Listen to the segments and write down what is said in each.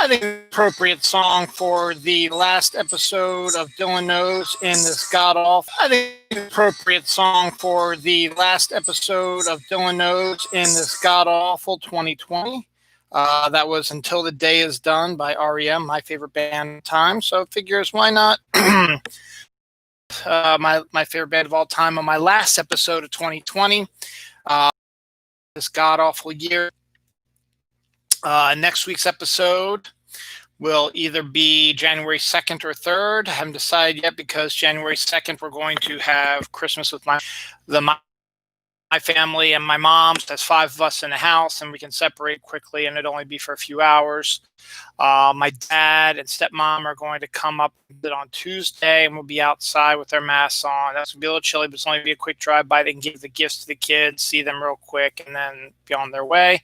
I think the appropriate song for the last episode of Dylan Knows in this god awful. I think the appropriate song for the last episode of Dylan Knows in this god awful 2020. That was Until the Day Is Done by REM, my favorite band of time. So figures, why not? My favorite band of all time on my last episode of 2020. This god awful year. Next week's episode will either be January 2nd or 3rd. I haven't decided yet because January 2nd we're going to have Christmas with my family and my mom. So there's 5 of us in the house, and we can separate quickly, and it'll only be for a few hours. My dad and stepmom are going to come up on Tuesday, and we'll be outside with their masks on. That's going to be a little chilly, but it's only be a quick drive-by. They can give the gifts to the kids, see them real quick, and then be on their way.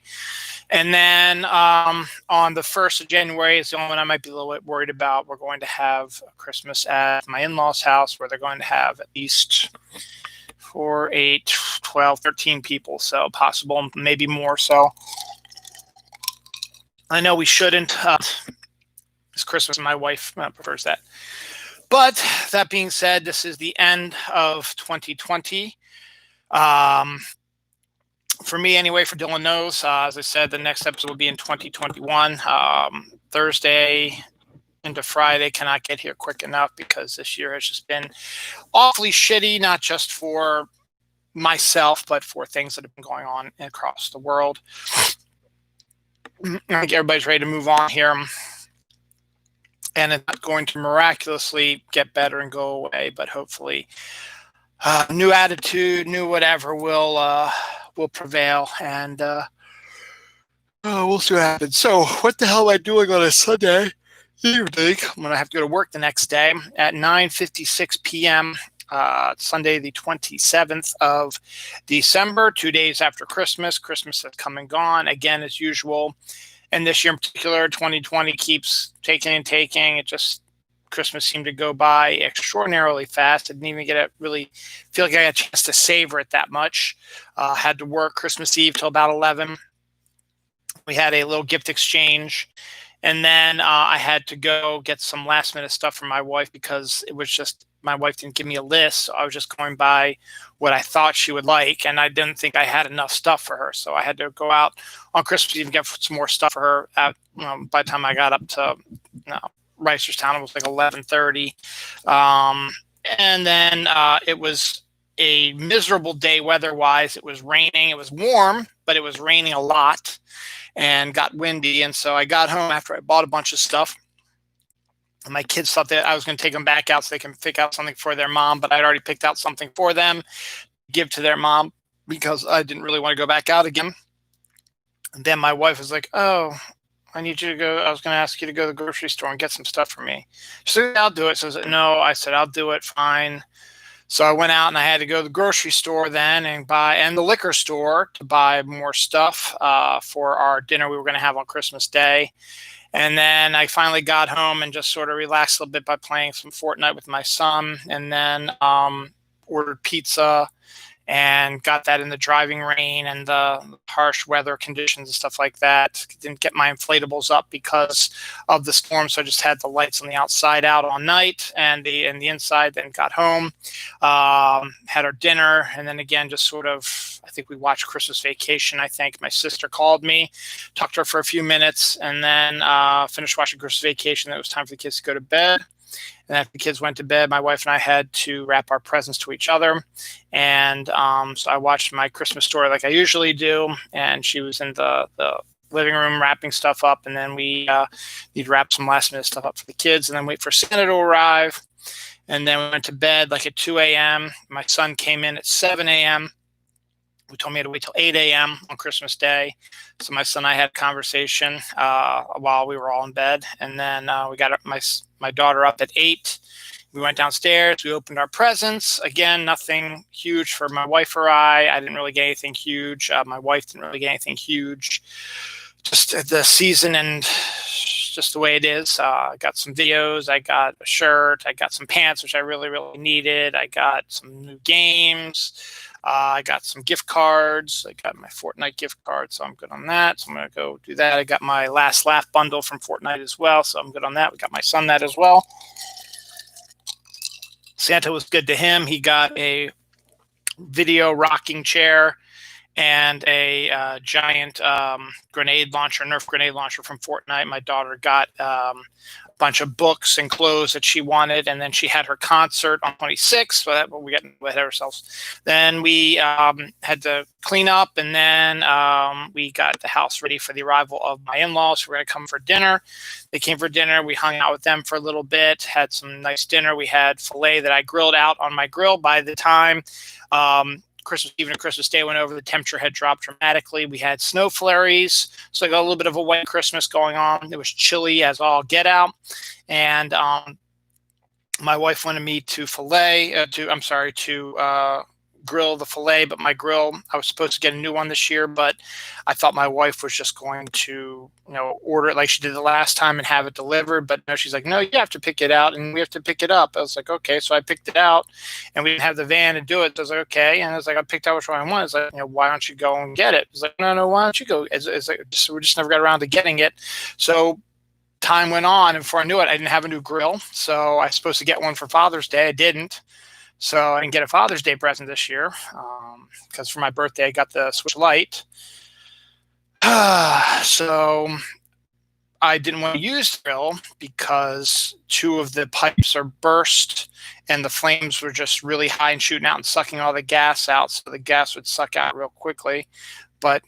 And then on the 1st of January is the only one I might be a little bit worried about. We're going to have Christmas at my in-laws' house, where they're going to have at least 4, 8, 12, 13 people. So possible, maybe more. So I know we shouldn't. It's Christmas, and my wife prefers that. But that being said, this is the end of 2020. For me, anyway, for Dylan Knows, as I said, the next episode will be in 2021. Thursday into Friday cannot get here quick enough because this year has just been awfully shitty, not just for myself, but for things that have been going on across the world. I think everybody's ready to move on here. And it's not going to miraculously get better and go away, but hopefully new attitude, new whatever will prevail, and we'll see what happens. So what the hell am I doing on a Sunday evening? I'm going to have to go to work the next day at 9:56 p.m. Sunday, the 27th of December, 2 days after Christmas. Christmas has come and gone, again, as usual. And this year in particular, 2020 keeps taking and taking. It just, Christmas seemed to go by extraordinarily fast. I didn't even get to really feel like I had a chance to savor it that much. Had to work Christmas Eve till about 11. We had a little gift exchange. And then I had to go get some last minute stuff from my wife because it was just, my wife didn't give me a list. So I was just going by what I thought she would like. And I didn't think I had enough stuff for her. So I had to go out on Christmas Eve and get some more stuff for her. By the time I got up to Reisterstown, it was like 11:30. And then it was a miserable day weather-wise. It was raining. It was warm, but it was raining a lot and got windy. And so I got home after I bought a bunch of stuff. And my kids thought that I was going to take them back out so they can pick out something for their mom, but I'd already picked out something for them to give to their mom because I didn't really want to go back out again. And then my wife was like, "Oh, I need you to go. I was going to ask you to go to the grocery store and get some stuff for me." She said, "I'll do it." So I said, "No." I said, "I'll do it. Fine." So I went out and I had to go to the grocery store then and the liquor store to buy more stuff for our dinner we were going to have on Christmas Day. And then I finally got home and just sort of relaxed a little bit by playing some Fortnite with my son, and then ordered pizza and got that in the driving rain and the harsh weather conditions and stuff like that. Didn't get my inflatables up because of the storm, so I just had the lights on the outside out all night and the inside. Then got home, had our dinner, and then again just sort of, I think we watched Christmas Vacation. I think my sister called me, talked to her for a few minutes, and then finished watching Christmas Vacation. Then it was time for the kids to go to bed. And after the kids went to bed, my wife and I had to wrap our presents to each other. And so I watched My Christmas Story like I usually do. And she was in the living room wrapping stuff up. And then we need to wrap some last minute stuff up for the kids and then wait for Santa to arrive. And then we went to bed like at 2 a.m. My son came in at 7 a.m. We told me to wait till 8 a.m. on Christmas Day. So my son and I had a conversation while we were all in bed. And then we got my daughter up at 8. We went downstairs. We opened our presents. Again, nothing huge for my wife or I. I didn't really get anything huge. My wife didn't really get anything huge. Just the season and just the way it is. I got some videos. I got a shirt. I got some pants, which I really, really needed. I got some new games. I got some gift cards. I got my Fortnite gift card, so I'm good on that. So I'm going to go do that. I got my Last Laugh bundle from Fortnite as well, so I'm good on that. We got my son that as well. Santa was good to him. He got a video rocking chair and a giant grenade launcher, Nerf grenade launcher from Fortnite. My daughter got a bunch of books and clothes that she wanted, and then she had her concert on 26th, so that we got ahead of ourselves. Then we had to clean up, and then we got the house ready for the arrival of my in-laws who were going to come for dinner. They came for dinner. We hung out with them for a little bit, had some nice dinner. We had filet that I grilled out on my grill. By the time Christmas Eve and Christmas Day went over, the temperature had dropped dramatically. We had snow flurries, so I got a little bit of a white Christmas going on. It was chilly as all get out, and my wife wanted me to grill the filet, but my grill, I was supposed to get a new one this year, but I thought my wife was just going to, order it like she did the last time and have it delivered. But no, she's like, no, you have to pick it out and we have to pick it up. I was like, okay. So I picked it out and we didn't have the van to do it. I was like, okay. And I was like, I picked out which one I want. It's like, why don't you go and get it? It's like, no, why don't you go? It's like, we just never got around to getting it. So time went on, and before I knew it, I didn't have a new grill. So I was supposed to get one for Father's Day. I didn't. So I didn't get a Father's Day present this year because for my birthday, I got the Switch Lite. So I didn't want to use the grill because 2 of the pipes are burst and the flames were just really high and shooting out and sucking all the gas out. So the gas would suck out real quickly. But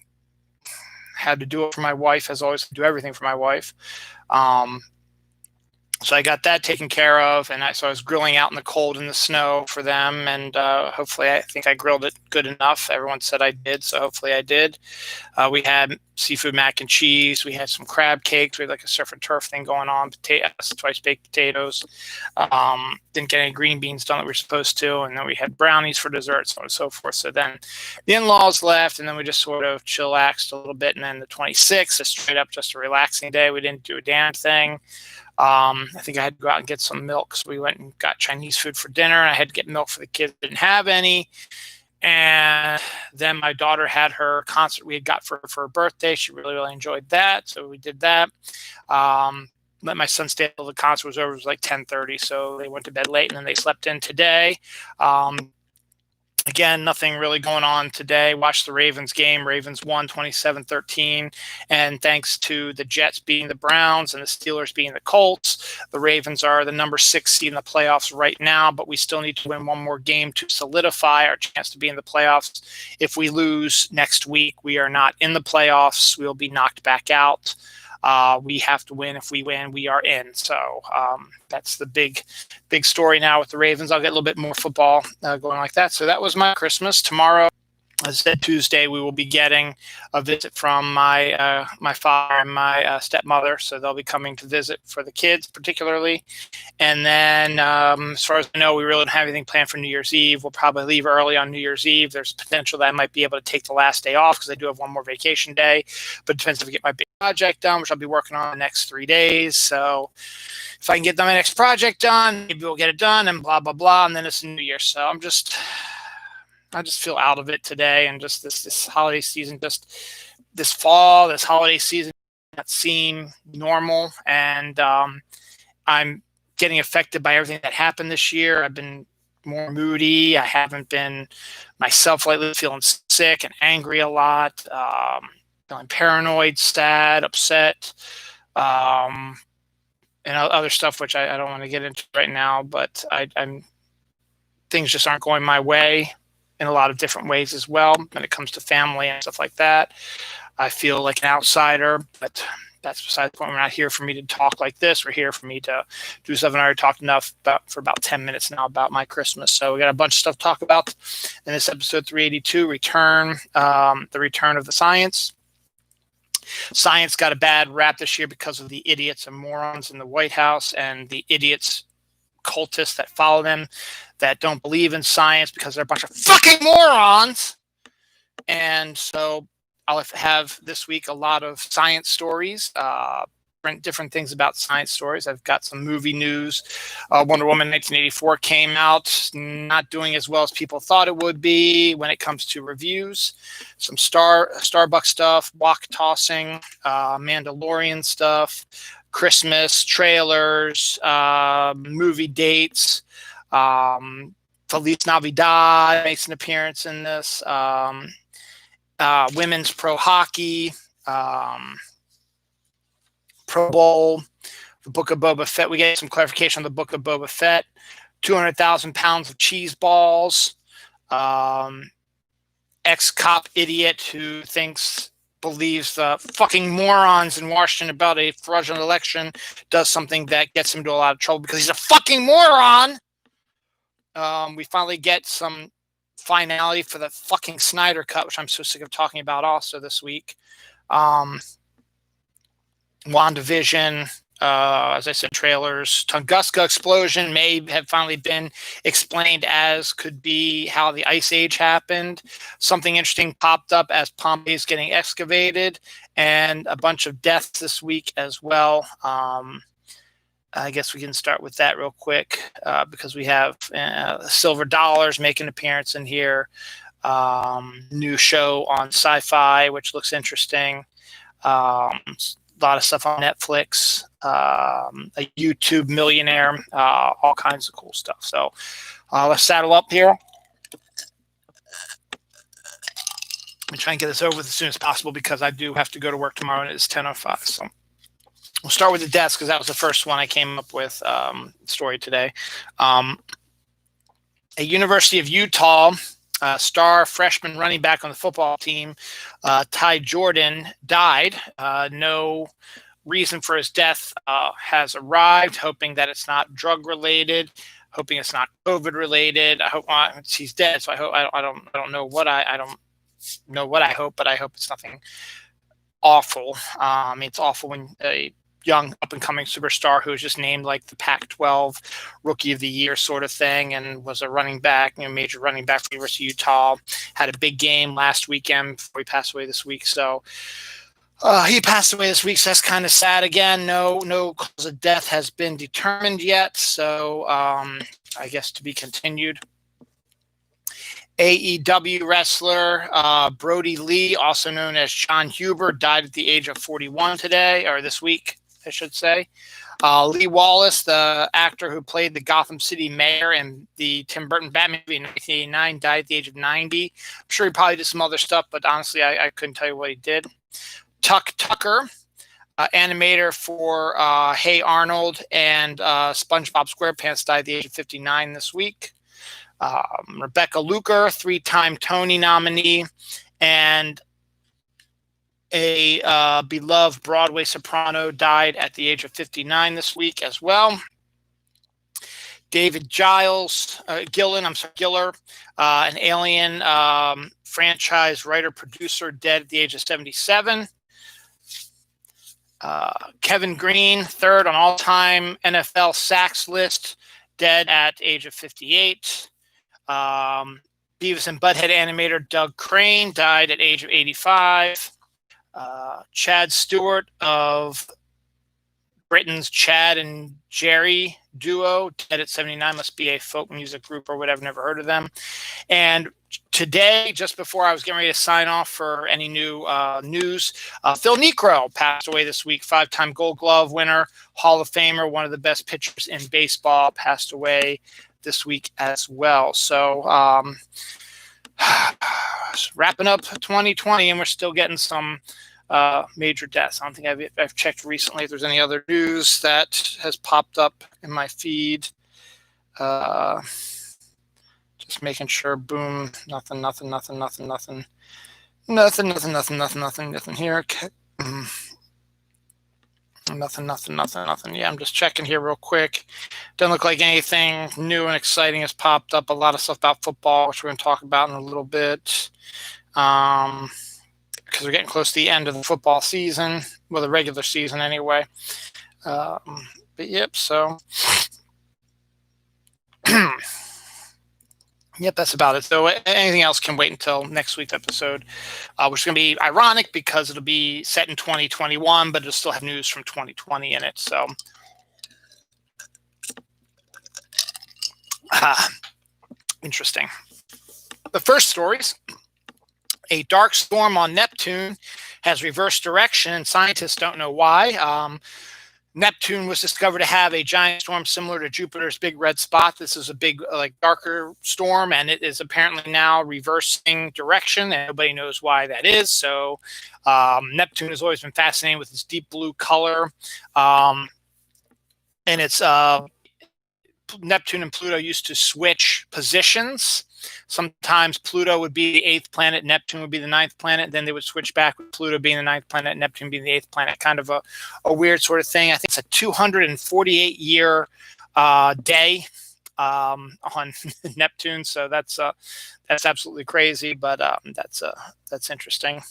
had to do it for my wife, as always, do everything for my wife. So I got that taken care of, and so I was grilling out in the cold and the snow for them, and hopefully I think I grilled it good enough. Everyone said I did, so hopefully I did. We had seafood mac and cheese. We had some crab cakes. We had like a surf and turf thing going on, twice baked potatoes. Didn't get any green beans done that we were supposed to, and then we had brownies for dessert, so on and so forth. So then the in-laws left, and then we just sort of chillaxed a little bit, and then the 26th is straight up just a relaxing day. We didn't do a damn thing. I think I had to go out and get some milk. So we went and got Chinese food for dinner, and I had to get milk for the kids. Didn't have any. And then my daughter had her concert we had got for her birthday. She really, really enjoyed that. So we did that. Let my son stay until the concert was over. It was like 10:30. So they went to bed late, and then they slept in today. Again, nothing really going on today. Watched the Ravens game. Ravens won 27-13. And thanks to the Jets beating the Browns and the Steelers beating the Colts, the Ravens are the number 6 seed in the playoffs right now, but we still need to win one more game to solidify our chance to be in the playoffs. If we lose next week, we are not in the playoffs. We'll be knocked back out. We have to win. If we win, we are in. So that's the big story now with the Ravens. I'll get a little bit more football going like that. So that was my Christmas. Tomorrow, as I said, Tuesday, we will be getting a visit from my father and my stepmother. So they'll be coming to visit for the kids particularly. And then as far as I know, we really don't have anything planned for New Year's Eve. We'll probably leave early on New Year's Eve. There's potential that I might be able to take the last day off because I do have one more vacation day. But it depends if I get my big project done, which I'll be working on the next 3 days. So if I can get my next project done, maybe we'll get it done and blah, blah, blah. And then it's New Year. So I just feel out of it today, and just this holiday season, just this fall, this holiday season, not seem normal, and I'm getting affected by everything that happened this year. I've been more moody. I haven't been myself lately, feeling sick and angry a lot, feeling paranoid, sad, upset, and other stuff, which I don't want to get into right now, but things just aren't going my way in a lot of different ways as well when it comes to family and stuff like that. I feel like an outsider, but that's besides the point. We're not here for me to talk like this. We're here for me to do stuff. And I already talked enough for about 10 minutes now about my Christmas. So we got a bunch of stuff to talk about in this episode 382, the return of the science. Science got a bad rap this year because of the idiots and morons in the White House and the idiots, cultists that follow them, that don't believe in science because they're a bunch of fucking morons. And so I'll have this week a lot of science stories. different things about science stories. I've got some movie news. Wonder Woman 1984 came out, not doing as well as people thought it would be when it comes to reviews. Some Starbucks stuff, walk tossing, Mandalorian stuff, Christmas trailers, movie dates. Feliz Navidad makes an appearance in this. Women's pro hockey, Pro Bowl, the Book of Boba Fett. We get some clarification on the Book of Boba Fett. 200,000 pounds of cheese balls. Ex-cop idiot who believes the fucking morons in Washington about a fraudulent election does something that gets him into a lot of trouble because he's a fucking moron. We finally get some finality for the fucking Snyder Cut, which I'm so sick of talking about also this week. WandaVision, as I said, trailers. Tunguska explosion may have finally been explained as could be how the Ice Age happened. Something interesting popped up as Pompeii is getting excavated, and a bunch of deaths this week as well. I guess we can start with that real quick because we have Silver Dollars make an appearance in here. New show on Sci-Fi, which looks interesting. A lot of stuff on Netflix. A YouTube millionaire. All kinds of cool stuff. So let's saddle up here. Let me try and get this over with as soon as possible because I do have to go to work tomorrow and it's 10:05. So we'll start with the deaths because that was the first one I came up with story today. A University of Utah star freshman running back on the football team, Ty Jordan, died. No reason for his death has arrived, hoping that it's not drug related, hoping it's not COVID related. I hope he's dead, so I hope I don't know what I don't know what I hope, but I hope it's nothing awful. I mean, it's awful when a young up-and-coming superstar who was just named like the Pac-12 Rookie of the Year sort of thing and was a running back, major running back for the University of Utah, had a big game last weekend before he passed away this week. So he passed away this week, so that's kind of sad again. No cause of death has been determined yet, so I guess to be continued. AEW wrestler Brody Lee, also known as John Huber, died at the age of 41 today, or this week, I should say. Lee Wallace, the actor who played the Gotham City mayor in the Tim Burton Batman movie in 1989, died at the age of 90. I'm sure he probably did some other stuff, but honestly, I couldn't tell you what he did. Tuck Tucker, animator for Hey Arnold and SpongeBob SquarePants, died at the age of 59 this week. Rebecca Luker, 3-time Tony nominee, and a beloved Broadway soprano, died at the age of 59 this week as well. David Giller, an Alien franchise writer-producer, dead at the age of 77. Kevin Green, third on all-time NFL sacks list, dead at the age of 58. Beavis and Butthead animator Doug Crane died at age of 85. Chad Stewart of Britain's Chad and Jerry duo, dead at 79, must be a folk music group or whatever, never heard of them. And today, just before I was getting ready to sign off for any new news, Phil Niekro passed away this week, 5-time Gold Glove winner, Hall of Famer, one of the best pitchers in baseball, passed away this week as well. So wrapping up 2020, and we're still getting some major deaths. I don't think I've checked recently if there's any other news that has popped up in my feed. Just making sure. Boom. Nothing here. Okay. Nothing. Yeah, I'm just checking here real quick. Doesn't look like anything new and exciting has popped up. A lot of stuff about football, which we're going to talk about in a little bit. Because we're getting close to the end of the football season. Well, the regular season anyway. But yep, so. Yep, that's about it. So anything else can wait until next week's episode, which is going to be ironic because it'll be set in 2021, but it'll still have news from 2020 in it. So interesting. The first stories: a dark storm on Neptune has reversed direction, and scientists don't know why. Neptune was discovered to have a giant storm similar to Jupiter's big red spot. This is a big, like, darker storm, and it is apparently now reversing direction, and nobody knows why that is. So Neptune has always been fascinating with its deep blue color. And it's Neptune and Pluto used to switch positions. Sometimes Pluto would be the 8th planet, Neptune would be the 9th planet. Then they would switch back with Pluto being the 9th planet, Neptune being the 8th planet. Kind of a weird sort of thing. I think it's a 248-year day on Neptune. So that's absolutely crazy, but that's interesting.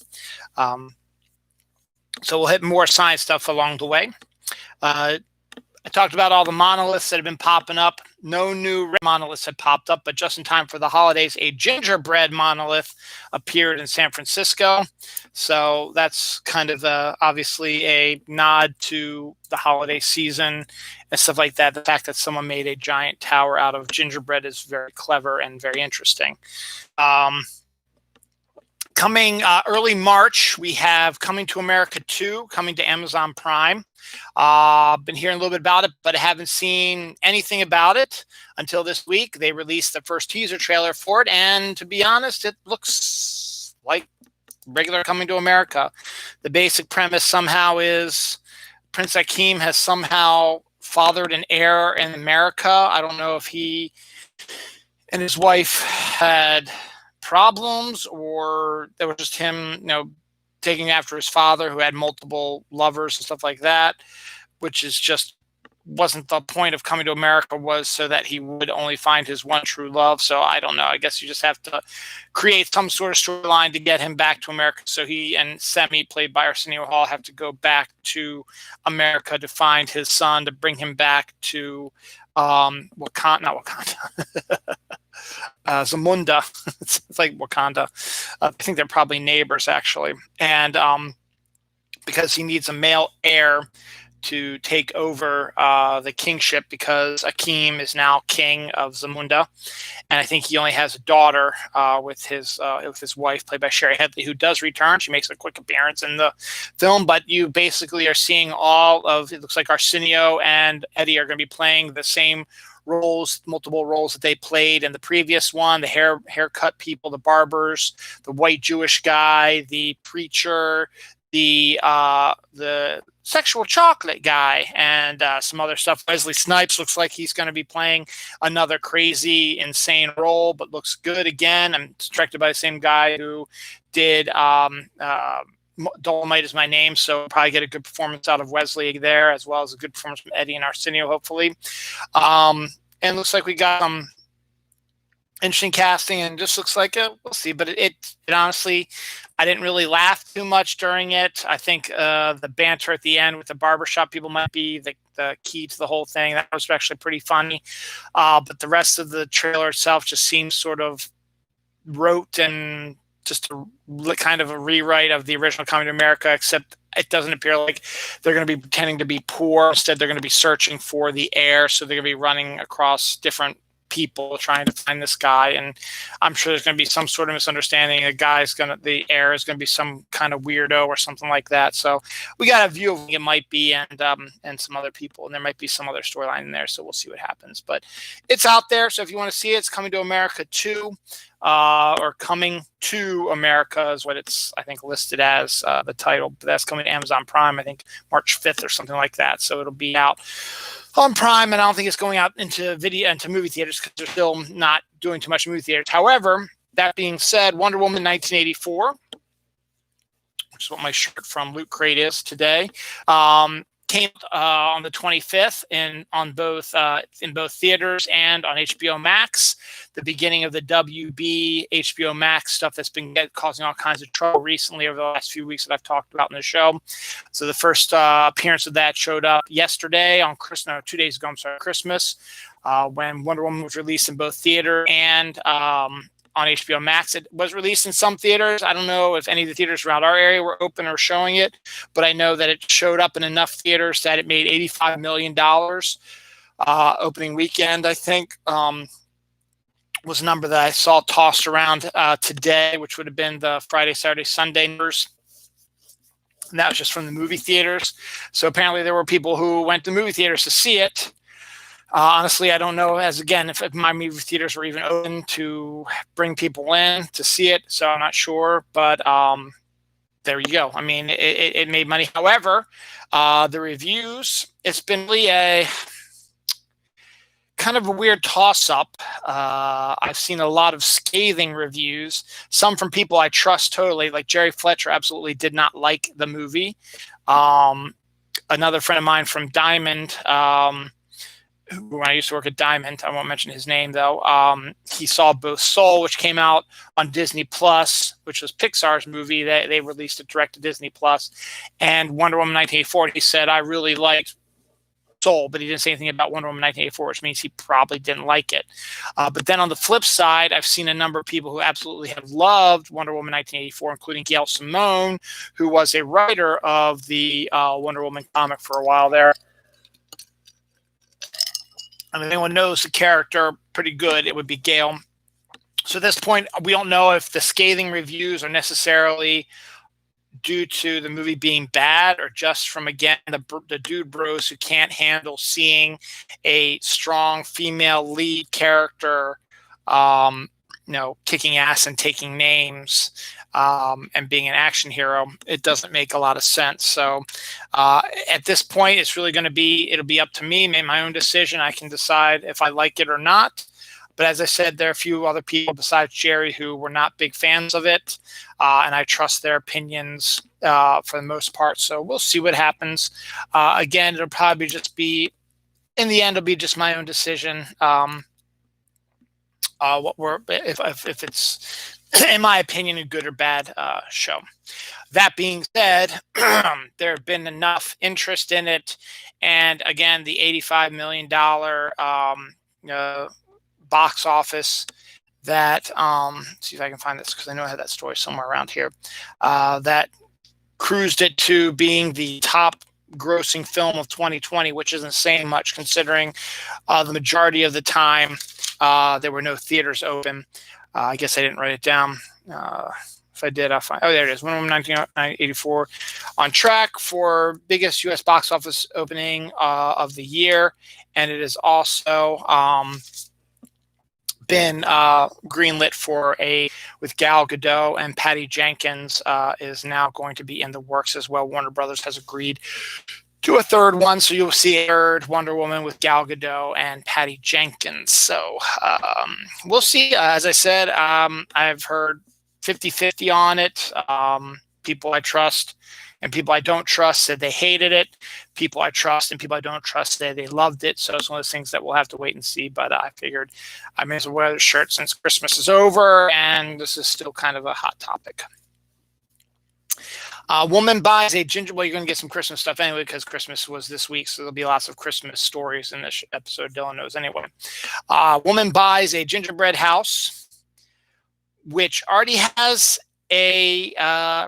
So we'll hit more science stuff along the way. I talked about all the monoliths that have been popping up. No new red monoliths had popped up, but just in time for the holidays, a gingerbread monolith appeared in San Francisco. So that's kind of obviously a nod to the holiday season and stuff like that. The fact that someone made a giant tower out of gingerbread is very clever and very interesting. Coming early March, we have Coming to America 2 coming to Amazon Prime. Been hearing a little bit about it, but I haven't seen anything about it until this week. They released the first teaser trailer for it, and to be honest, it looks like regular Coming to America. The basic premise somehow is Prince Akeem has somehow fathered an heir in America. I don't know if he and his wife had problems, or there was just him, taking after his father, who had multiple lovers and stuff like that, which is just wasn't the point of Coming to America, was so that he would only find his one true love. So I don't know. I guess you just have to create some sort of storyline to get him back to America. So he and Semi, played by Arsenio Hall, have to go back to America to find his son, to bring him back to Zamunda. It's like Wakanda. I think they're probably neighbors, actually. And because he needs a male heir to take over the kingship, because Akeem is now king of Zamunda, and I think he only has a daughter with his wife, played by Sherry Headley, who does return. She makes a quick appearance in the film, but you basically are seeing all of it. Looks like Arsenio and Eddie are going to be playing the same roles, multiple roles that they played in the previous one: the haircut people, the barbers, the white Jewish guy, the preacher, the sexual chocolate guy, and some other stuff. Wesley Snipes looks like he's going to be playing another crazy, insane role, but looks good again. I'm directed by the same guy who did Dolomite Is My Name, so probably get a good performance out of Wesley there, as well as a good performance from Eddie and Arsenio, hopefully. And looks like we got some interesting casting, and just looks like we'll see. But it honestly, I didn't really laugh too much during it. I think the banter at the end with the barbershop people might be the key to the whole thing. That was actually pretty funny. But the rest of the trailer itself just seems sort of rote and just kind of a rewrite of the original Coming to America, except it doesn't appear like they're going to be pretending to be poor. Instead, they're going to be searching for the heir. So they're going to be running across different people trying to find this guy, and I'm sure there's going to be some sort of misunderstanding. The heir is going to be some kind of weirdo or something like that. So we got a view of what it might be, and some other people, and there might be some other storyline in there. So we'll see what happens, but it's out there. So if you want to see it, it's Coming to America 2, or Coming to America is what it's, I think, listed as the title. But that's coming to Amazon Prime, I think March 5th or something like that. So it'll be out on Prime, and I don't think it's going out into movie theaters, because they're still not doing too much in movie theaters. However, that being said, Wonder Woman 1984, which is what my shirt from Loot Crate is today, came came on the 25th in both theaters and on HBO Max. The beginning of the WB HBO Max stuff that's been causing all kinds of trouble recently over the last few weeks that I've talked about in the show. So the first appearance of that showed up yesterday on Christmas, no, 2 days ago, I'm sorry, Christmas, when Wonder Woman was released in both theater and on HBO Max. It was released in some theaters. I don't know if any of the theaters around our area were open or showing it, but I know that it showed up in enough theaters that it made $85 million opening weekend, I think. Was a number that I saw tossed around today, which would have been the Friday, Saturday, Sunday numbers. And that was just from the movie theaters. So apparently there were people who went to movie theaters to see it. Honestly, I don't know, if my movie theaters were even open to bring people in to see it, so I'm not sure. But there you go. I mean, it made money. However, the reviews, it's been really a kind of a weird toss-up. I've seen a lot of scathing reviews, some from people I trust totally, like Jerry Fletcher absolutely did not like the movie. Another friend of mine from Diamond, when I used to work at Diamond, I won't mention his name though. He saw both Soul, which came out on Disney Plus, which was Pixar's movie. They released it direct to Disney Plus, and Wonder Woman 1984. He said, I really liked Soul, but he didn't say anything about Wonder Woman 1984, which means he probably didn't like it. But then on the flip side, I've seen a number of people who absolutely have loved Wonder Woman 1984, including Gail Simone, who was a writer of the Wonder Woman comic for a while there. I mean, anyone knows the character pretty good, it would be Gail. So at this point, we don't know if the scathing reviews are necessarily due to the movie being bad or just from, again, the dude bros who can't handle seeing a strong female lead character, kicking ass and taking names and being an action hero. It doesn't make a lot of sense. So at this point, it'll be up to me, make my own decision. I can decide if I like it or not. But as I said, there are a few other people besides Jerry who were not big fans of it, and I trust their opinions for the most part. So we'll see what happens. Again, it'll probably just be, in the end, it'll be just my own decision. If it's, in my opinion, a good or bad show. That being said, there have been enough interest in it, and again, the $85 million box office that see if I can find this, because I know I had that story somewhere around here, that cruised it to being the top grossing film of 2020, which isn't saying much considering the majority of the time there were no theaters open. I guess I didn't write it down. If I did, I'll find. Oh, there it is. Wonder Woman 1984 on track for biggest U.S. box office opening of the year, and it is also been greenlit for with Gal Gadot, and Patty Jenkins is now going to be in the works as well. Warner Brothers has agreed to a third one, so you'll see a third Wonder Woman with Gal Gadot and Patty Jenkins. So we'll see. As I said, I've heard 50-50 on it. People I trust and people I don't trust said they hated it. People I trust and people I don't trust said they loved it. So it's one of those things that we'll have to wait and see. But I figured I may as well wear the shirt since Christmas is over, and this is still kind of a hot topic. Woman buys a ginger. Well, you're going to get some Christmas stuff anyway because Christmas was this week, so there'll be lots of Christmas stories in this episode. Dylan knows anyway. Woman buys a gingerbread house, which already has a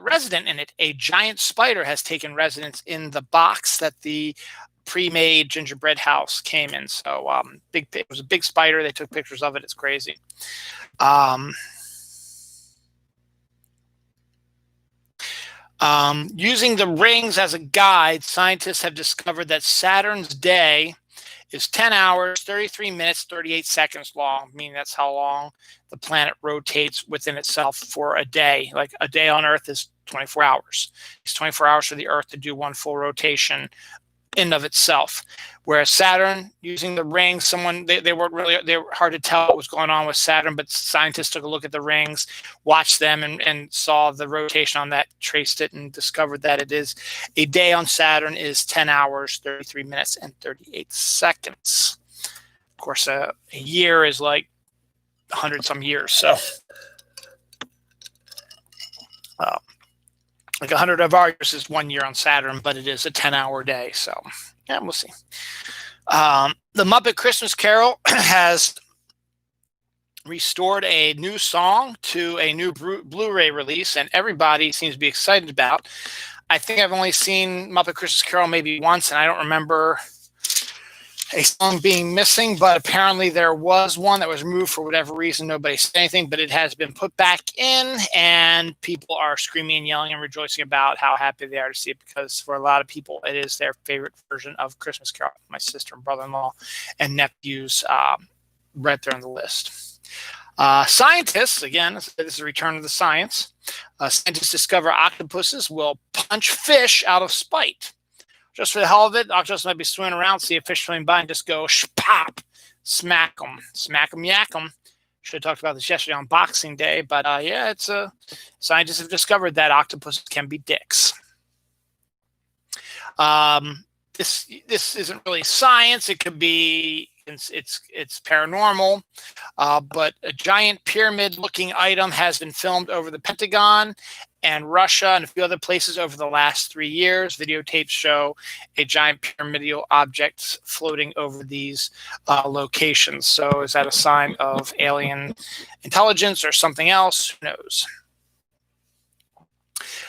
resident in it. A giant spider has taken residence in the box that the pre-made gingerbread house came in. So it was a big spider. They took pictures of it. It's crazy. Using the rings as a guide, scientists have discovered that Saturn's day is 10 hours, 33 minutes, 38 seconds long, meaning that's how long the planet rotates within itself for a day. Like a day on Earth is 24 hours. It's 24 hours for the Earth to do one full rotation in of itself. Whereas Saturn, using the rings, they were hard to tell what was going on with Saturn, but scientists took a look at the rings, watched them, and saw the rotation on that, traced it, and discovered that it is a day on Saturn is 10 hours, 33 minutes, and 38 seconds. Of course, a year is like 100 some years, so like 100 of our years is 1 year on Saturn, but it is a 10-hour day. So yeah, we'll see. The Muppet Christmas Carol has restored a new song to a new Blu-ray release, and everybody seems to be excited about. I think I've only seen Muppet Christmas Carol maybe once, and I don't remember a song being missing, but apparently there was one that was removed for whatever reason. Nobody said anything, but it has been put back in, and people are screaming and yelling and rejoicing about how happy they are to see it, because for a lot of people, it is their favorite version of Christmas Carol. My sister and brother-in-law and nephews right there on the list. Scientists, again, this is a return to the science. Scientists discover octopuses will punch fish out of spite. Just for the hell of it, octopus might be swimming around, see a fish swimming by, and just go pop, smack them, yak them. Should have talked about this yesterday on Boxing Day, but yeah, scientists have discovered that octopuses can be dicks. This isn't really science. It could be it's paranormal, but a giant pyramid-looking item has been filmed over the Pentagon and Russia and a few other places over the last 3 years. Videotapes show a giant pyramidal object floating over these locations. So is that a sign of alien intelligence or something else? Who knows?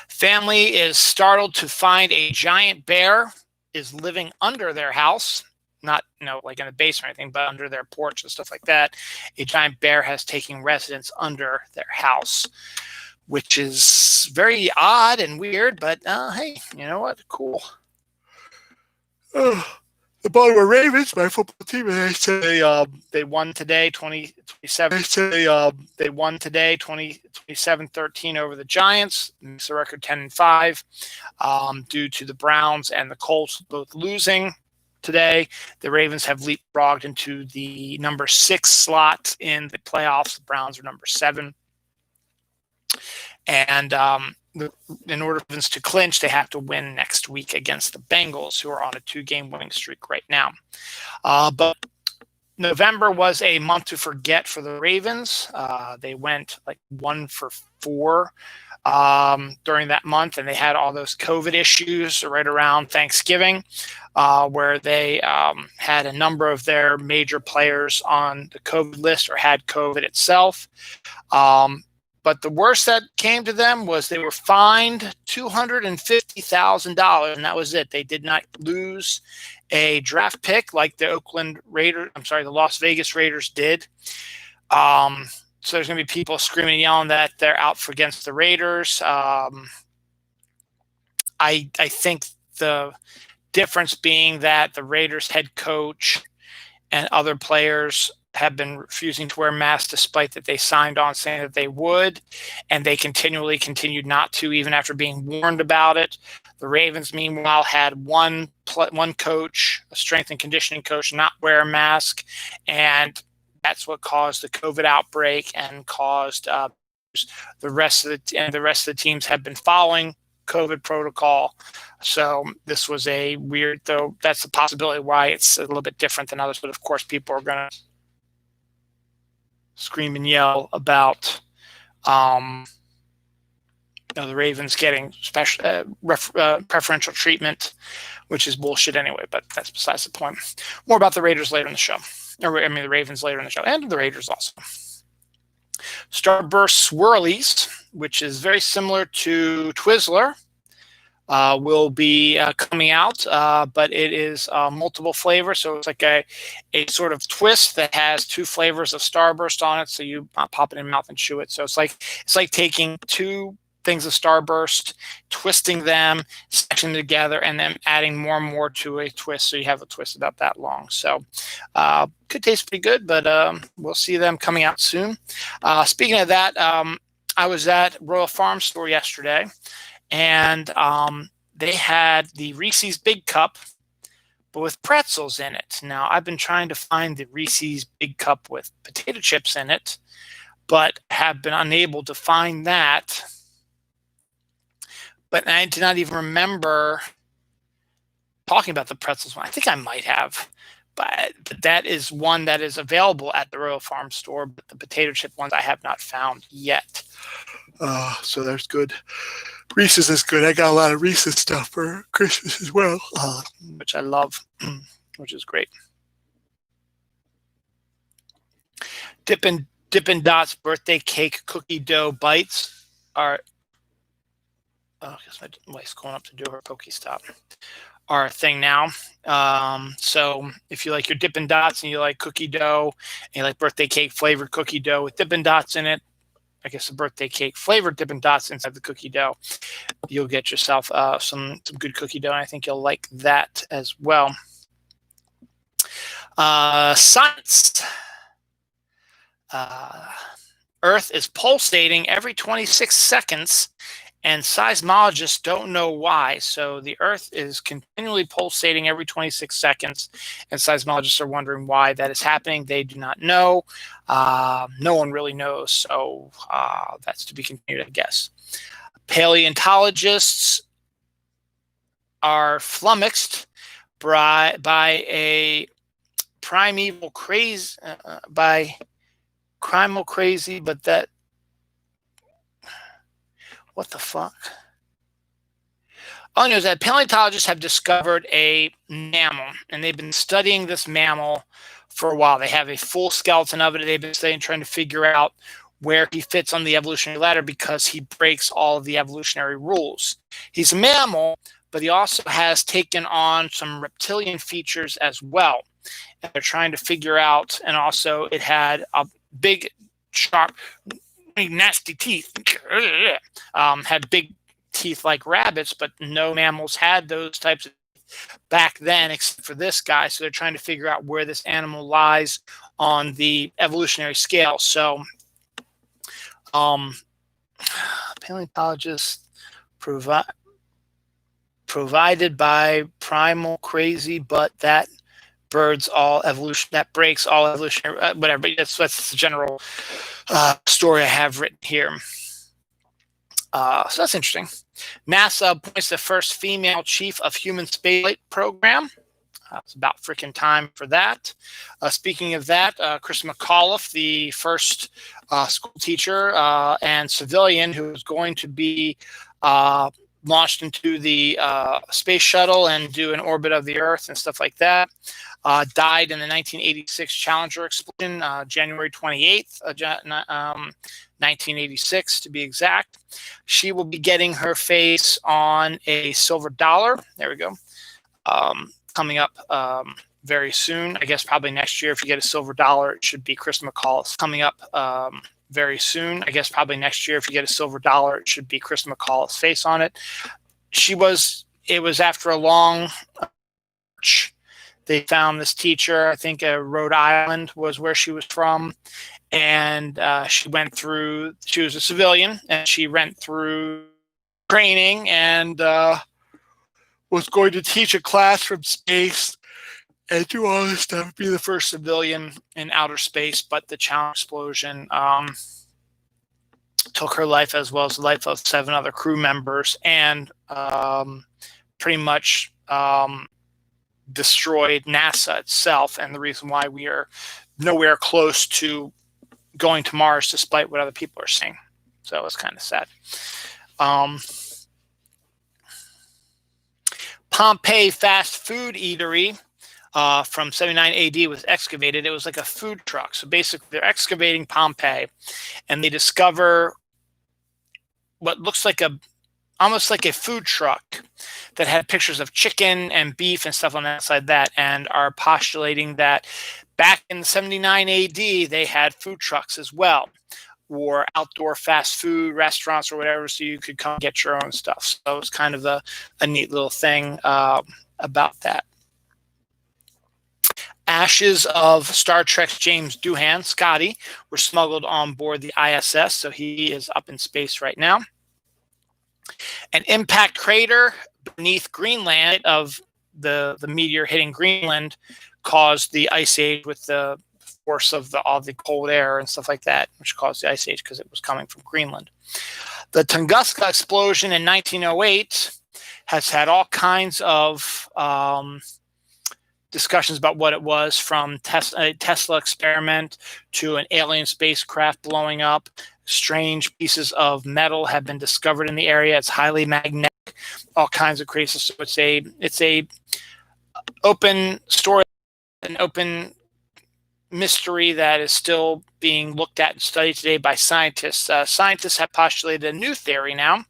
Family is startled to find a giant bear is living under their house. Not, like in the basement or anything, but under their porch and stuff like that. A giant bear has taken residence under their house, which is very odd and weird, but hey, you know what? Cool. The Baltimore Ravens, my football team, they won today 20-27. They won today 27-13 over the Giants. It's a record 10-5 due to the Browns and the Colts both losing today. The Ravens have leapfrogged into the number 6 slot in the playoffs. The Browns are number 7. And in order for the Ravens to clinch, they have to win next week against the Bengals, who are on a 2-game winning streak right now. But November was a month to forget for the Ravens. They went like 1 for 4 during that month, and they had all those COVID issues right around Thanksgiving, where they had a number of their major players on the COVID list or had COVID itself. But the worst that came to them was they were fined $250,000, and that was it. They did not lose a draft pick like the Las Vegas Raiders did. So there's going to be people screaming and yelling that they're out for against the Raiders. I think the difference being that the Raiders head coach and other players have been refusing to wear masks despite that they signed on saying that they would, and they continued not to even after being warned about it. The Ravens, meanwhile, had one coach, a strength and conditioning coach, not wear a mask, and that's what caused the COVID outbreak and caused the rest of the teams have been following COVID protocol. So this was a weird, though that's a possibility why it's a little bit different than others. But of course, people are going to scream and yell about the Ravens getting preferential treatment, which is bullshit anyway, but that's besides the point. More about the Raiders later in the show. The Ravens later in the show, and the Raiders also. Starburst Swirlies, which is very similar to Twizzler, will be coming out, but it is multiple flavors. So it's like a sort of twist that has 2 flavors of Starburst on it. So you pop it in your mouth and chew it. So it's like taking 2 things of Starburst, twisting them, stitching them together, and then adding more and more to a twist. So you have a twist about that long. So could taste pretty good, but we'll see them coming out soon. Speaking of that, I was at Royal Farm Store yesterday, and they had the Reese's Big Cup but with pretzels in it. Now, I've been trying to find the Reese's Big Cup with potato chips in it, but have been unable to find that. But I did not even remember talking about the pretzels one. I think I might have, but that is one that is available at the Royal Farm store, but the potato chip ones I have not found yet. So there's good. Reese's is good. I got a lot of Reese's stuff for Christmas as well, which I love, which is great. Dippin' Dots birthday cake cookie dough bites are. Oh, I guess my wife's going up to do her Pokestop. Are a thing now. So if you like your Dippin' Dots and you like cookie dough and you like birthday cake flavored cookie dough with Dippin' Dots in it, I guess the birthday cake flavored Dippin' Dots inside the cookie dough, you'll get yourself some good cookie dough. And I think you'll like that as well. Science. Earth is pulsating every 26 seconds, and seismologists don't know why. So the Earth is continually pulsating every 26 seconds, and seismologists are wondering why that is happening. They do not know. No one really knows. So that's to be continued, I guess. Paleontologists are flummoxed by a primal craze, but that. What the fuck? All I know is that paleontologists have discovered a mammal, and they've been studying this mammal for a while. They have a full skeleton of it. They've been studying, trying to figure out where he fits on the evolutionary ladder because he breaks all of the evolutionary rules. He's a mammal, but he also has taken on some reptilian features as well. And they're trying to figure out, and also it had a big, sharp, nasty teeth, had big teeth like rabbits, but no mammals had those types of teeth back then except for this guy. So they're trying to figure out where this animal lies on the evolutionary scale. So paleontologists provided by primal crazy, but that birds all evolution, that breaks all evolutionary, whatever. But that's the general story I have written here. So that's interesting. NASA appoints the first female chief of human spaceflight program. It's about freaking time for that. Speaking of that, Chris McAuliffe, the first school teacher and civilian who is going to be launched into the space shuttle and do an orbit of the Earth and stuff like that, died in the 1986 Challenger explosion, January 28th, 1986 to be exact. She will be getting her face on a silver dollar. There we go. Coming up very soon. I guess probably next year if you get a silver dollar, it should be Chris McAuliffe. Coming up very soon. I guess probably next year if you get a silver dollar, it should be Chris McAuliffe's face on it. It was after a long search. They found this teacher, I think Rhode Island was where she was from. And she was a civilian, and she went through training and was going to teach a class from space and do all this stuff, be the first civilian in outer space. But the Challenger explosion took her life as well as the life of 7 other crew members, and pretty much destroyed NASA itself, and the reason why we are nowhere close to going to Mars despite what other people are saying. So it's kind of sad. Pompeii fast food eatery from 79 AD was excavated. It was like a food truck. So basically they're excavating Pompeii and they discover what looks like almost like a food truck that had pictures of chicken and beef and stuff on that side, and are postulating that back in 79 AD, they had food trucks as well, or outdoor fast food restaurants or whatever, so you could come get your own stuff. So it's kind of a neat little thing about that. Ashes of Star Trek's James Doohan, Scotty, were smuggled on board the ISS, so he is up in space right now. An impact crater beneath Greenland of the meteor hitting Greenland caused the ice age with the force of all the cold air and stuff like that, which caused the ice age because it was coming from Greenland. The Tunguska explosion in 1908 has had all kinds of discussions about what it was, from a Tesla experiment to an alien spacecraft blowing up. Strange pieces of metal have been discovered in the area. It's highly magnetic, all kinds of crazy. So it's a open story, an open mystery that is still being looked at and studied today by scientists. Scientists have postulated a new theory now,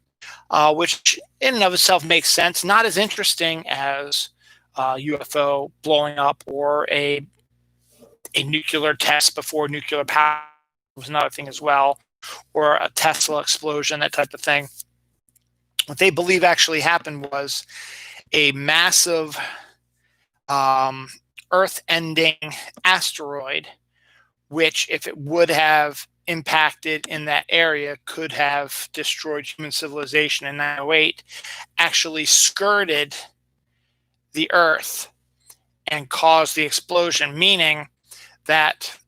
which in and of itself makes sense. Not as interesting as UFO blowing up, or a nuclear test before nuclear power was another thing as well, or a Tesla explosion, that type of thing. What they believe actually happened was a massive Earth-ending asteroid, which, if it would have impacted in that area, could have destroyed human civilization in 1908, actually skirted the Earth and caused the explosion, meaning that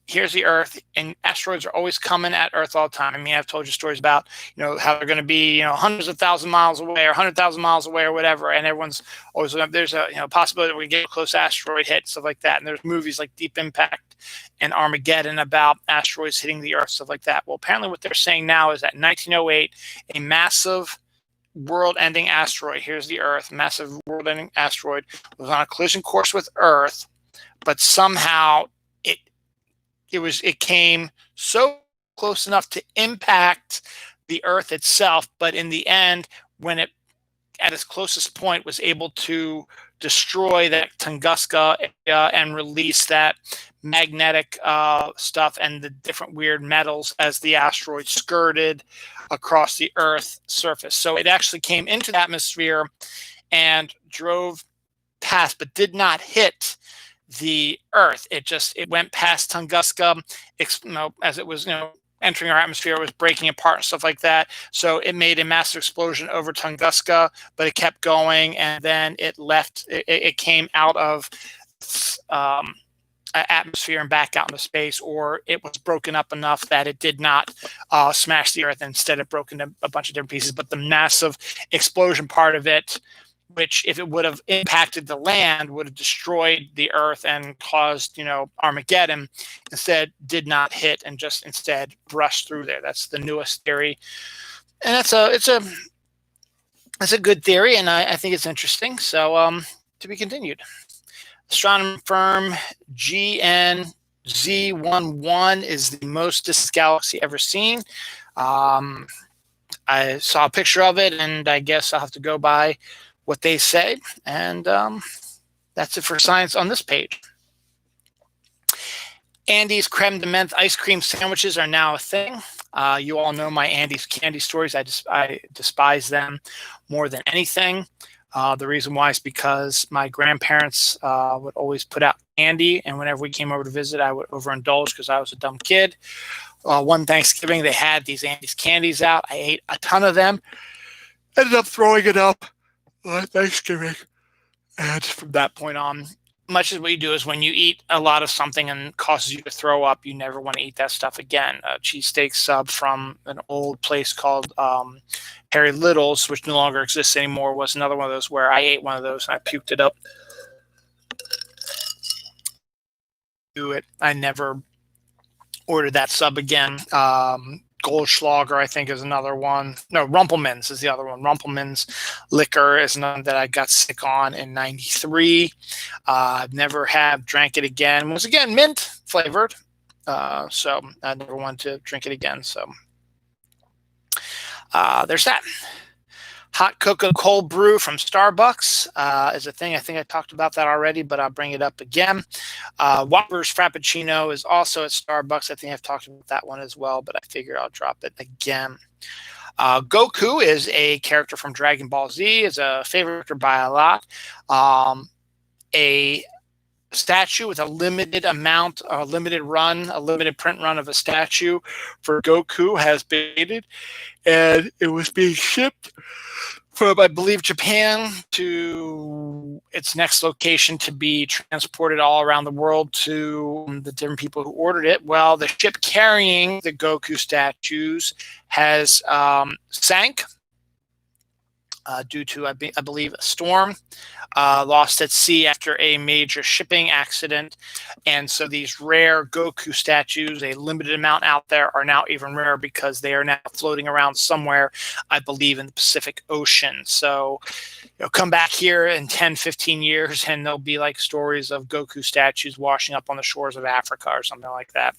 here's the Earth, and asteroids are always coming at Earth all the time. I mean, I've told you stories about, how they're going to be, hundreds of thousands of miles away, or 100,000 miles away, or whatever, and everyone's always, there's a possibility that we get a close asteroid hit, stuff like that. And there's movies like Deep Impact and Armageddon about asteroids hitting the Earth, stuff like that. Well, apparently what they're saying now is that in 1908, a massive world-ending asteroid, here's the Earth, massive world-ending asteroid, was on a collision course with Earth, but somehow it came so close enough to impact the Earth itself, but in the end, when it at its closest point was able to destroy that Tunguska and release that magnetic stuff and the different weird metals as the asteroid skirted across the Earth's surface. So it actually came into the atmosphere and drove past, but did not hit the Earth. It went past Tunguska, as it was, entering our atmosphere, it was breaking apart and stuff like that. So it made a massive explosion over Tunguska, but it kept going, and then it left. It came out of atmosphere and back out into space, or it was broken up enough that it did not smash the Earth. Instead, it broke into a bunch of different pieces. But the massive explosion part of it, which, if it would have impacted the land, would have destroyed the Earth and caused, Armageddon, instead did not hit and just instead brushed through there. That's the newest theory, and it's a good theory, and I think it's interesting. So to be continued. Astronomy firm GNZ11 is the most distant galaxy ever seen. I saw a picture of it, and I guess I'll have to go by what they say, and that's it for science on this page. Andy's creme de menthe ice cream sandwiches are now a thing. You all know my Andy's candy stories. I despise them more than anything. The reason why is because my grandparents would always put out candy, and whenever we came over to visit, I would overindulge because I was a dumb kid. One Thanksgiving, they had these Andy's candies out. I ate a ton of them, ended up throwing it up on Thanksgiving, and from that point on, much as what you do is when you eat a lot of something and causes you to throw up, you never want to eat that stuff again. A cheesesteak sub from an old place called Harry Little's, which no longer exists anymore, was another one of those where I ate one of those and I puked it up. I never ordered that sub again. Goldschlager, I think, is another one. No, Rumpelmann's is the other one. Rumpelmann's liquor is another that I got sick on in '93. Never have drank it again. It was, again, mint flavored. So I never wanted to drink it again. So there's that. Hot cocoa cold brew from Starbucks is a thing. I think I talked about that already, but I'll bring it up again. Whopper's Frappuccino is also at Starbucks. I think I've talked about that one as well, but I figured I'll drop it again. Goku is a character from Dragon Ball Z. Is a favorite by a lot. A statue with a limited amount, a limited print run of a statue for Goku has been made, and it was being shipped from, I believe, Japan to its next location to be transported all around the world to the different people who ordered it. Well, the ship carrying the Goku statues has sank due to, I believe, a storm, lost at sea after a major shipping accident. And so these rare Goku statues, a limited amount out there, are now even rarer because they are now floating around somewhere, I believe, in the Pacific Ocean. So, come back here in 10, 15 years and there'll be like stories of Goku statues washing up on the shores of Africa or something like that.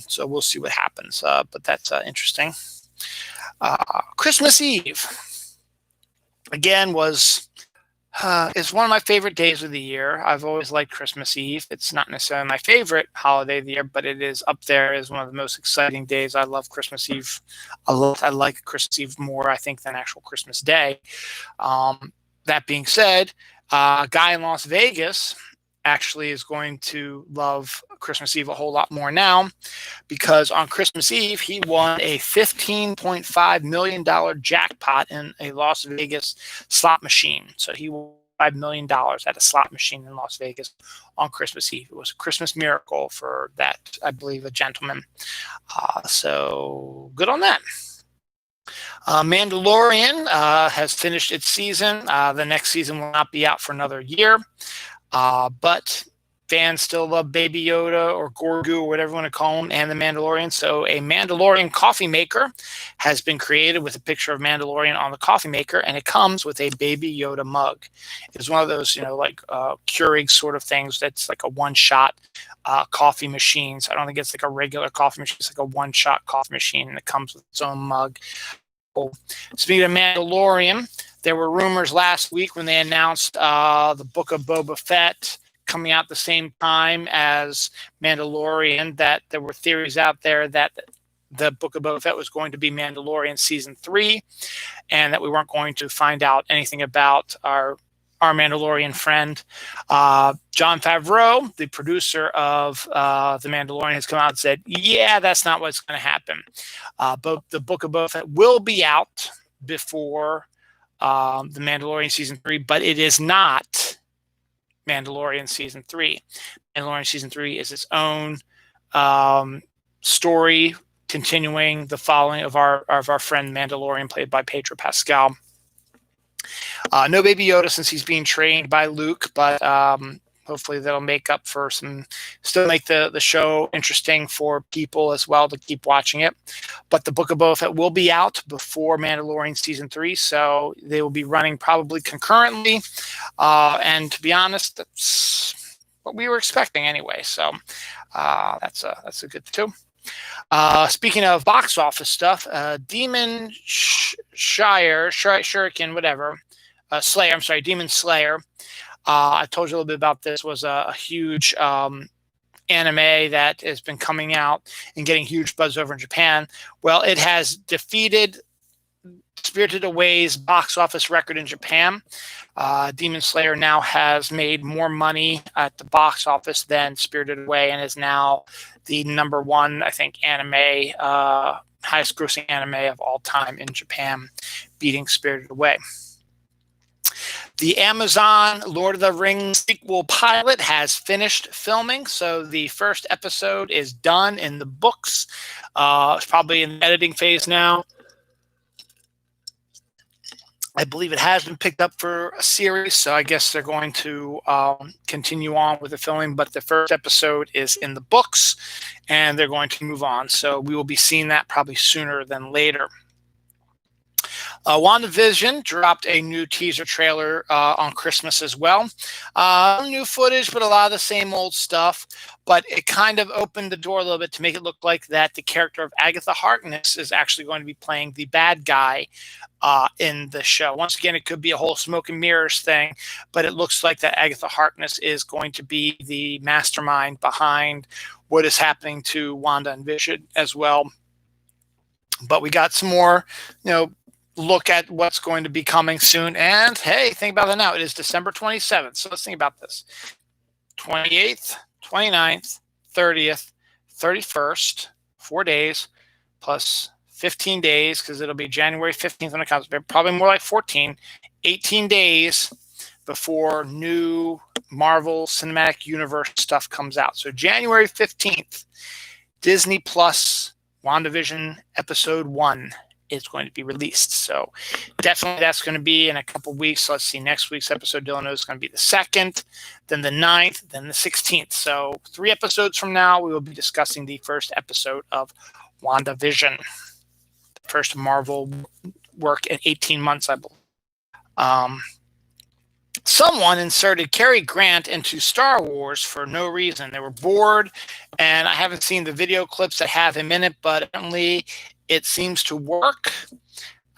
So we'll see what happens. But that's interesting. Christmas Eve, again, is one of my favorite days of the year. I've always liked Christmas Eve. It's not necessarily my favorite holiday of the year, but it is up there as one of the most exciting days. I love Christmas Eve a lot. I like Christmas Eve more, I think, than actual Christmas Day. That being said, a guy in Las Vegas actually is going to love Christmas Eve a whole lot more now, because on Christmas Eve, he won a $15.5 million jackpot in a Las Vegas slot machine. So he won $5 million at a slot machine in Las Vegas on Christmas Eve. It was a Christmas miracle for that, I believe, a gentleman. So good on that. Mandalorian has finished its season. The next season will not be out for another year. But fans still love Baby Yoda or Grogu or whatever you want to call him, and the Mandalorian. So a Mandalorian coffee maker has been created with a picture of Mandalorian on the coffee maker, and it comes with a Baby Yoda mug. It's one of those, like Keurig sort of things that's like a one-shot coffee machine. So I don't think it's like a regular coffee machine. It's like a one-shot coffee machine, and it comes with its own mug. Speaking of Mandalorian, there were rumors last week when they announced the Book of Boba Fett coming out the same time as Mandalorian, that there were theories out there that the Book of Boba Fett was going to be Mandalorian Season 3, and that we weren't going to find out anything about our Mandalorian friend. Jon Favreau, the producer of The Mandalorian, has come out and said, yeah, that's not what's going to happen. But the Book of Boba Fett will be out before The Mandalorian Season 3, but it is not Mandalorian Season 3. Mandalorian Season 3 is its own story, continuing the following of our friend Mandalorian, played by Pedro Pascal. No Baby Yoda, since he's being trained by Luke, but hopefully that'll make up for still make the show interesting for people as well to keep watching it. But the Book of Boba Fett will be out before Mandalorian Season 3, so they will be running probably concurrently. And to be honest, that's what we were expecting anyway. So that's a good too. Speaking of box office stuff, Demon Shuriken, whatever. Slayer, I'm sorry, Demon Slayer. I told you a little bit about this. Was a huge anime that has been coming out and getting huge buzz over in Japan. Well, it has defeated Spirited Away's box office record in Japan. Demon Slayer now has made more money at the box office than Spirited Away, and is now the #1, I think, anime, highest grossing anime of all time in Japan, beating Spirited Away. The Amazon Lord of the Rings sequel pilot has finished filming. So the first episode is done in the books. It's probably in the editing phase now. I believe it has been picked up for a series, so I guess they're going to continue on with the filming. But the first episode is in the books, and they're going to move on. So we will be seeing that probably sooner than later. WandaVision dropped a new teaser trailer on Christmas as well. New footage, but a lot of the same old stuff. But it kind of opened the door a little bit to make it look like that the character of Agatha Harkness is actually going to be playing the bad guy in the show. Once again, it could be a whole smoke and mirrors thing, but it looks like that Agatha Harkness is going to be the mastermind behind what is happening to Wanda and Vision as well. But we got some more, look at what's going to be coming soon. And hey, think about that now. It is December 27th. So let's think about this. 28th, 29th, 30th, 31st, 4 days, plus 15 days, because it'll be January 15th when it comes, probably more like 14, 18 days before new Marvel Cinematic Universe stuff comes out. So January 15th, Disney Plus WandaVision Episode 1 is going to be released. So definitely that's going to be in a couple weeks. Let's see, next week's episode, Dylan knows, is going to be the 2nd, then the 9th, then the 16th. So 3 episodes from now, we will be discussing the first episode of WandaVision. The first Marvel work in 18 months, I believe. Someone inserted Cary Grant into Star Wars for no reason. They were bored, and I haven't seen the video clips that have him in it, but apparently it seems to work.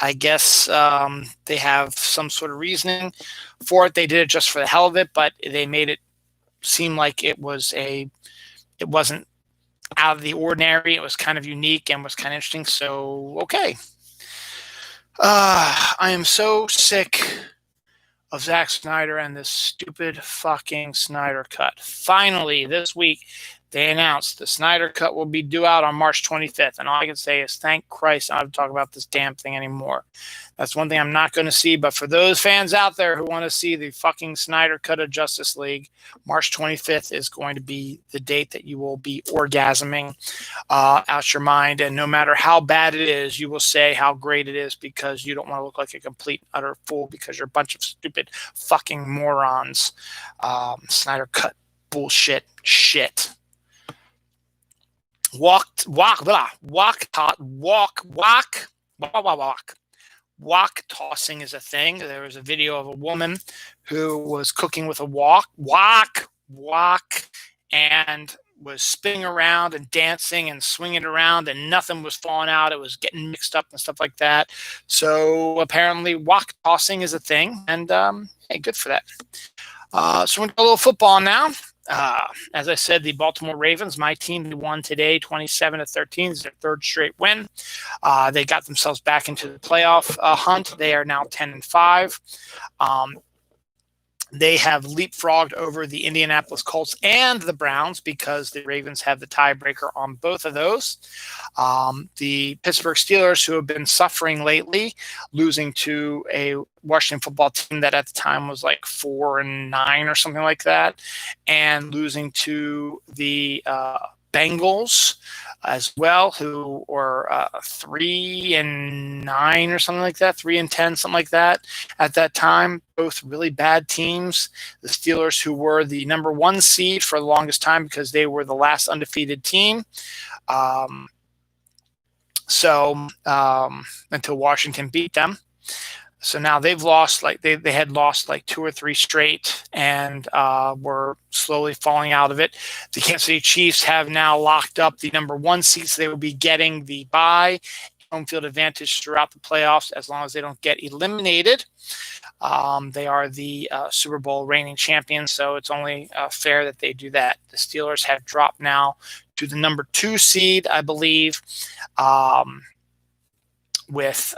I guess they have some sort of reasoning for it. They did it just for the hell of it, but they made it seem like it wasn't out of the ordinary. It was kind of unique and was kind of interesting. So, okay. I am so sick of Zack Snyder and this stupid fucking Snyder Cut. Finally, this week, they announced the Snyder Cut will be due out on March 25th. And all I can say is, thank Christ I don't have to talk about this damn thing anymore. That's one thing I'm not going to see. But for those fans out there who want to see the fucking Snyder Cut of Justice League, March 25th is going to be the date that you will be orgasming out your mind. And no matter how bad it is, you will say how great it is, because you don't want to look like a complete, utter fool because you're a bunch of stupid fucking morons. Snyder Cut bullshit shit. Walk tossing is a thing. There was a video of a woman who was cooking with a wok, and was spinning around and dancing and swinging around, and nothing was falling out. It was getting mixed up and stuff like that. So apparently wok tossing is a thing, and hey, good for that. So we're going to go a little football now. As I said, the Baltimore Ravens, my team, won today 27-13. It's their 3rd straight win. They got themselves back into the playoff hunt. They are now 10-5. They have leapfrogged over the Indianapolis Colts and the Browns because the Ravens have the tiebreaker on both of those. The Pittsburgh Steelers, who have been suffering lately, losing to a Washington football team that at the time was like 4-9 or something like that, and losing to the Bengals as well, who were 3-9 or something like that, 3-10, something like that at that time. Both really bad teams. The Steelers, who were the number 1 seed for the longest time because they were the last undefeated team. Until Washington beat them. So now they've lost, like they had lost like 2 or 3 straight, and were slowly falling out of it. The Kansas City Chiefs have now locked up the number 1 seed, so they will be getting the bye, home field advantage throughout the playoffs as long as they don't get eliminated. They are the Super Bowl reigning champions, so it's only fair that they do that. The Steelers have dropped now to the number 2 seed, I believe, with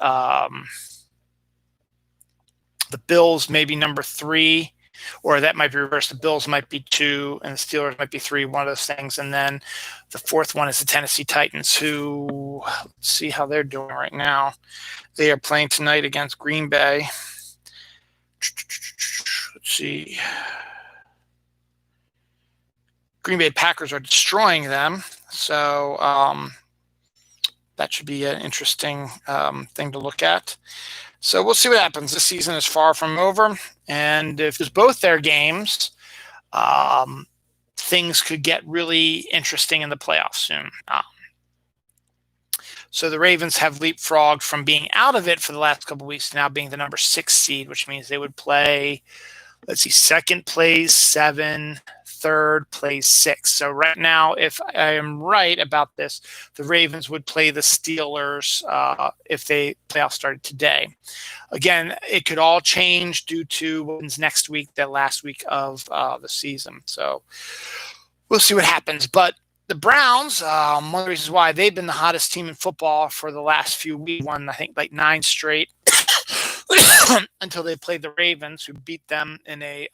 the Bills maybe number 3, or that might be reversed. The Bills might be 2 and the Steelers might be 3, one of those things. And then the 4th one is the Tennessee Titans, who, let's see how they're doing right now. They are playing tonight against Green Bay. Let's see. Green Bay Packers are destroying them. So that should be an interesting thing to look at. So we'll see what happens. This season is far from over. And if it's both their games, things could get really interesting in the playoffs soon. So the Ravens have leapfrogged from being out of it for the last couple of weeks to now being the number 6 seed, which means they would play, let's see, 2nd plays 7, 3rd plays 6. So right now, if I am right about this, the Ravens would play the Steelers if the playoffs started today. Again, it could all change due to what happens next week, the last week of the season. So we'll see what happens. But the Browns, one of the reasons why they've been the hottest team in football for the last few weeks, won, I think, like 9 straight until they played the Ravens, who beat them in a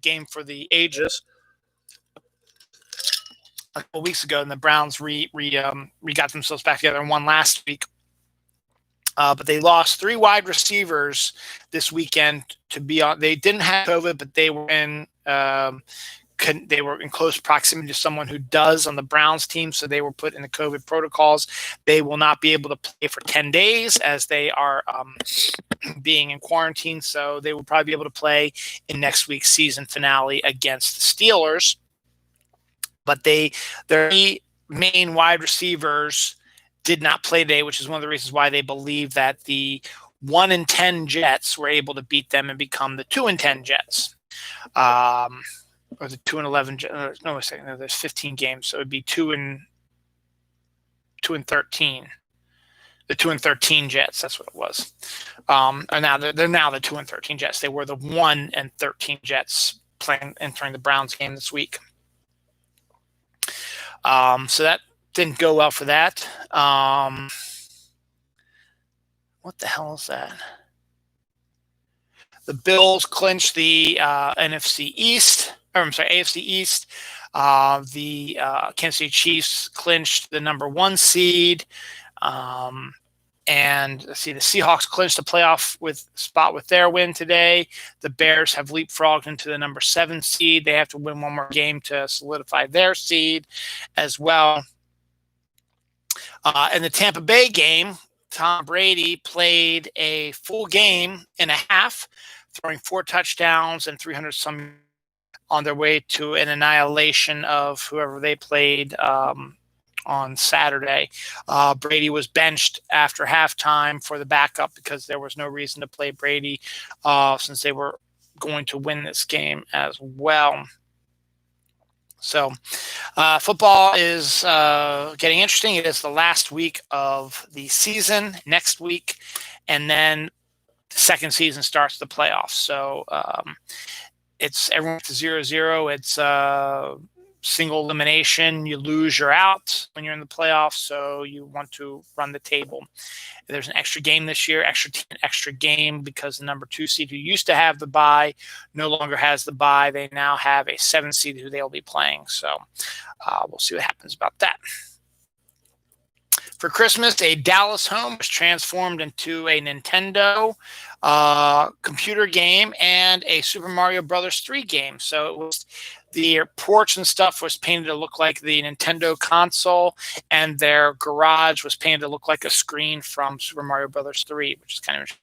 game for the ages a couple weeks ago, and the Browns got themselves back together and won last week. But they lost 3 wide receivers this weekend to be on. They didn't have COVID, but they were in close proximity to someone who does on the Browns team, so they were put in the COVID protocols. They will not be able to play for 10 days as they are being in quarantine, so they will probably be able to play in next week's season finale against the Steelers. But their main wide receivers did not play today, which is one of the reasons why they believe that the 1-10 Jets were able to beat them and become the 2-10 Jets. Or the 2-11. No, wait a second. No, there's 15 games, so it'd be 2-13. The 2-13 Jets. That's what it was. And now they're now the 2-13 Jets. They were the 1-13 Jets entering the Browns game this week. So that didn't go well for that. What the hell is that? The Bills clinched the AFC East. The Kansas City Chiefs clinched the number 1 seed. And let's see, the Seahawks clinched the playoff spot with their win today. The Bears have leapfrogged into the number 7 seed. They have to win one more game to solidify their seed as well. In the Tampa Bay game, Tom Brady played a full game and a half, throwing 4 touchdowns and 300-some on their way to an annihilation of whoever they played on Saturday. Brady was benched after halftime for the backup because there was no reason to play Brady since they were going to win this game as well. So football is getting interesting. It is the last week of the season next week, and then the second season starts the playoffs. So it's everyone's 0-0. It's single elimination. You lose, you're out when you're in the playoffs. So you want to run the table. There's an extra game this year, extra game because the number 2 seed who used to have the bye no longer has the bye. They now have a 7 seed who they'll be playing. So we'll see what happens about that. For Christmas, a Dallas home was transformed into a Nintendo computer game and a Super Mario Brothers 3 game. So it was the porch and stuff was painted to look like the Nintendo console, and their garage was painted to look like a screen from Super Mario Brothers 3, which is kind of interesting.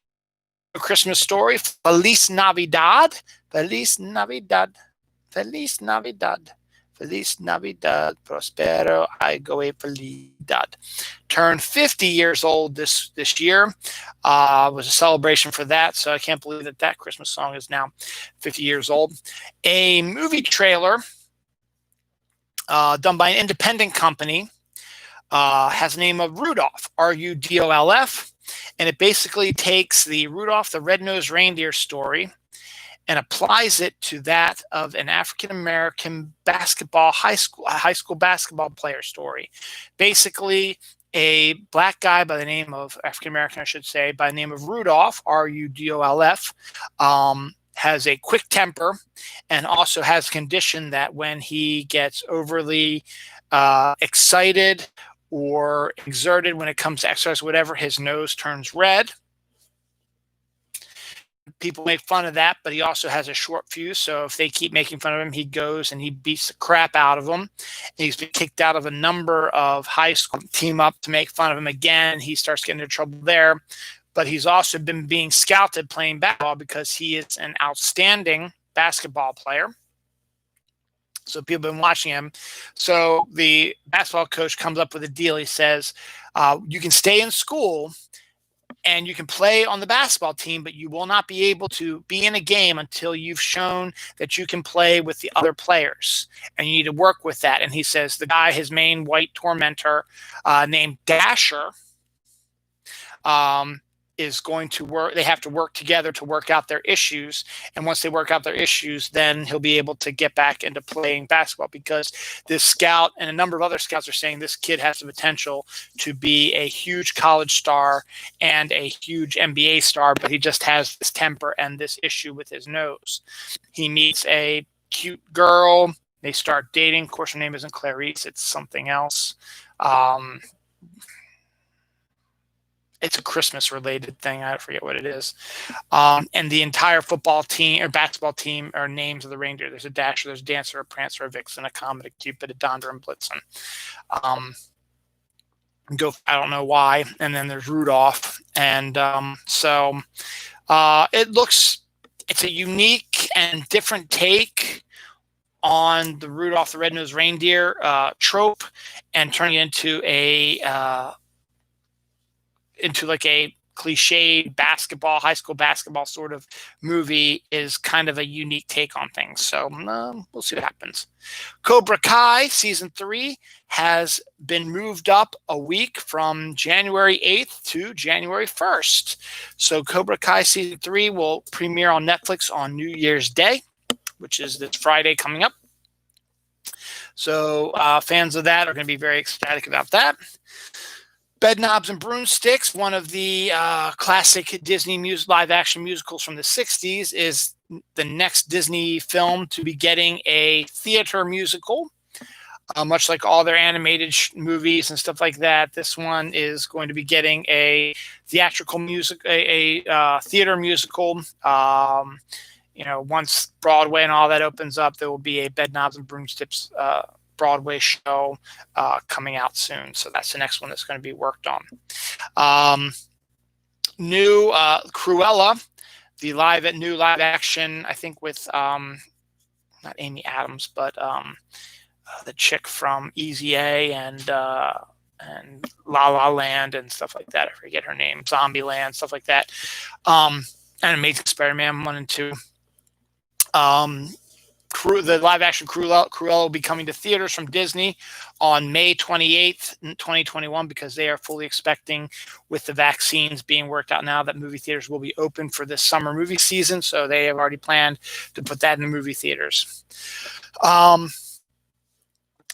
A Christmas story: Feliz Navidad, Feliz Navidad, Feliz Navidad, Feliz Navidad, Prospero Agoe Felicidad. Turned 50 years old this year. Was a celebration for that, so I can't believe that Christmas song is now 50 years old. A movie trailer done by an independent company has the name of Rudolph, Rudolf, and it basically takes the Rudolph the Red-Nosed Reindeer story and applies it to that of an African-American high school basketball player story. Basically, a black guy by the name of African-American, I should say, by the name of Rudolph, Rudolf, has a quick temper and also has a condition that when he gets overly excited or exerted when it comes to exercise, whatever, his nose turns red. People make fun of that, but he also has a short fuse. So if they keep making fun of him, he goes and he beats the crap out of them. He's been kicked out of a number of high school team up to make fun of him again. He starts getting into trouble there. But he's also been being scouted playing basketball because he is an outstanding basketball player. So people have been watching him. So the basketball coach comes up with a deal. He says, you can stay in school and you can play on the basketball team, but you will not be able to be in a game until you've shown that you can play with the other players. And you need to work with that. And he says the guy, his main white tormentor named Dasher, is going to work. They have to work together to work out their issues. And once they work out their issues, then he'll be able to get back into playing basketball, because this scout and a number of other scouts are saying this kid has the potential to be a huge college star and a huge NBA star, but he just has this temper and this issue with his nose. He meets a cute girl. They start dating. Of course, her name isn't Clarice. It's something else. It's a Christmas related thing. I forget what it is. And the entire football team or basketball team are names of the reindeer. There's a Dasher, there's a Dancer, a Prancer, a Vixen, a Comet, a Cupid, a Donder, and Blitzen. I don't know why. And then there's Rudolph. And it's a unique and different take on the Rudolph the Red-Nosed Reindeer trope, and turning it into like a cliched high school basketball sort of movie is kind of a unique take on things. So we'll see what happens. Cobra Kai season 3 has been moved up a week from January 8th to January 1st. So Cobra Kai season 3 will premiere on Netflix on New Year's Day, which is this Friday coming up. So fans of that are going to be very ecstatic about that. Bedknobs and Broomsticks, one of the classic Disney live action musicals from the 60s, is the next Disney film to be getting a theater musical. Much like all their animated movies and stuff like that, this one is going to be getting a theatrical music, a theater musical. Once Broadway and all that opens up, there will be a Bedknobs and Broomsticks Broadway show coming out soon. So that's the next one that's going to be worked on. New Cruella, the new live action, I think with not Amy Adams, but the chick from Easy A and La La Land and stuff like that. I forget her name. Zombieland, stuff like that. And Amazing Spider-Man 1 and 2. The live-action Cruella will be coming to theaters from Disney on May 28th, 2021, because they are fully expecting, with the vaccines being worked out now, that movie theaters will be open for this summer movie season. So they have already planned to put that in the movie theaters.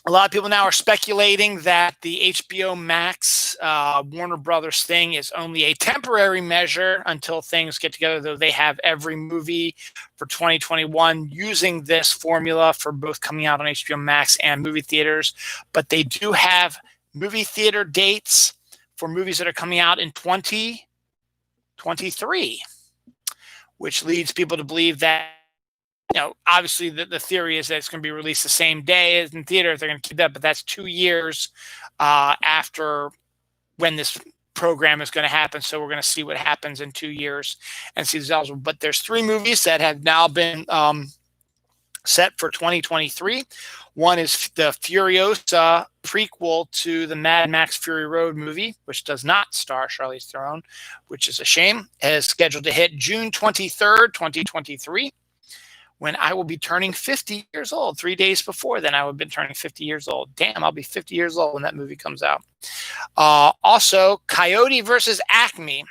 A lot of people now are speculating that the HBO Max Warner Brothers thing is only a temporary measure until things get together, though they have every movie for 2021 using this formula for both coming out on HBO Max and movie theaters. But they do have movie theater dates for movies that are coming out in 2023, which leads people to believe that, obviously the theory is that it's going to be released the same day as in theater. They're going to keep that, but that's 2 years after when this program is going to happen. So we're going to see what happens in 2 years and see the results. But there's 3 movies that have now been set for 2023. One is the Furiosa prequel to the Mad Max Fury Road movie, which does not star Charlize Theron, which is a shame. It is scheduled to hit June 23rd, 2023. When I will be turning 50 years old. 3 days before then, I would have been turning 50 years old. Damn, I'll be 50 years old when that movie comes out. Also, Coyote vs. Acme,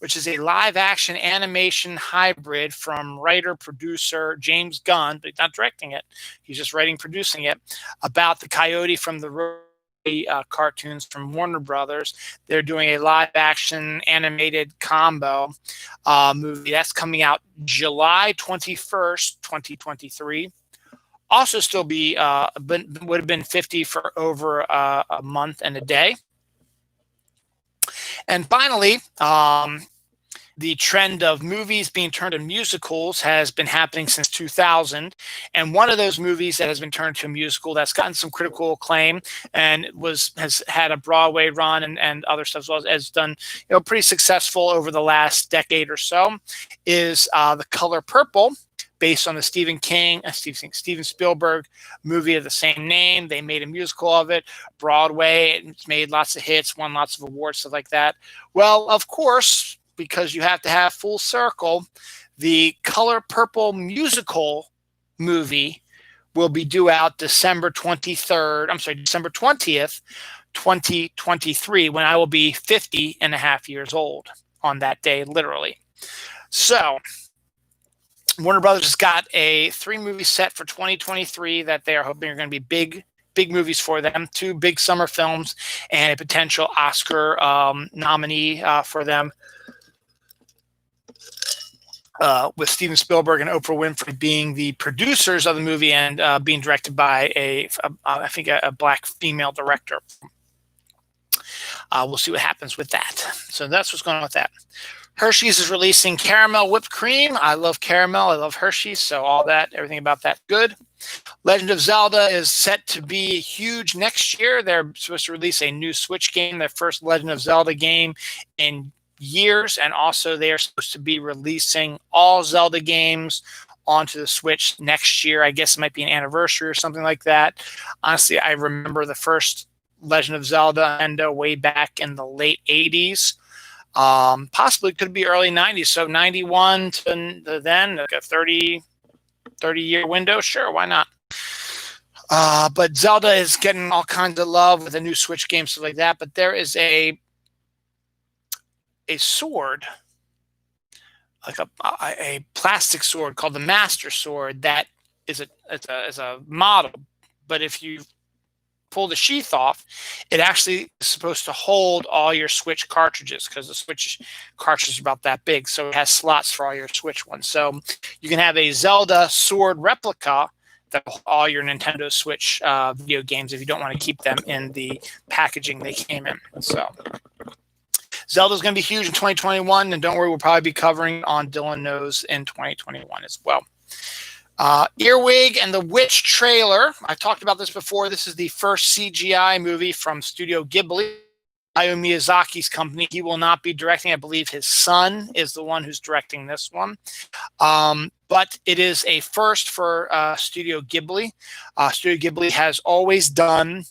which is a live-action animation hybrid from writer-producer James Gunn, but he's not directing it. He's just writing, producing it, about the coyote from the cartoons from Warner Brothers. They're doing a live-action animated combo movie that's coming out July 21st, 2023. Also, still would have been 50 for over a month and a day. And finally, the trend of movies being turned into musicals has been happening since 2000. And one of those movies that has been turned to a musical that's gotten some critical acclaim and has had a Broadway run and other stuff as well, has done pretty successful over the last decade or so, is The Color Purple, based on the Steven Spielberg movie of the same name. They made a musical of it. Broadway, it's made lots of hits, won lots of awards, stuff like that. Well, of course, because you have to have full circle, the Color Purple musical movie will be due out December 20th, 2023, when I will be 50 and a half years old on that day, literally. So Warner Brothers has got 3 movies set for 2023 that they are hoping are going to be big movies for them, 2 big summer films and a potential Oscar nominee for them. With Steven Spielberg and Oprah Winfrey being the producers of the movie and being directed by I think a black female director. we'll see what happens with that. So that's what's going on with that. Hershey's is releasing caramel whipped cream. I love caramel. I love Hershey's. So all that, everything about that, good. Legend of Zelda is set to be huge next year. They're supposed to release a new Switch game, their first Legend of Zelda game in years. And also they are supposed to be releasing all Zelda games onto the Switch next year. I guess it might be an anniversary or something like that. Honestly, I remember the first Legend of Zelda Nintendo way back in the late 80s. Possibly could be early 90s. So 91 to then, like a 30-year window. Sure, why not? But Zelda is getting all kinds of love with a new Switch game, stuff like that. But there is a sword, like a plastic sword called the Master Sword that is a model. But if you pull the sheath off, it actually is supposed to hold all your Switch cartridges, because the Switch cartridge is about that big. So it has slots for all your Switch ones. So you can have a Zelda sword replica that will hold all your Nintendo Switch video games if you don't want to keep them in the packaging they came in. So Zelda's going to be huge in 2021, and don't worry, we'll probably be covering on Dylan Knows in 2021 as well. Earwig and the Witch trailer. I talked about this before. This is the first CGI movie from Studio Ghibli, Hayao Miyazaki's company. He will not be directing. I believe his son is the one who's directing this one. But it is a first for Studio Ghibli. Studio Ghibli has always done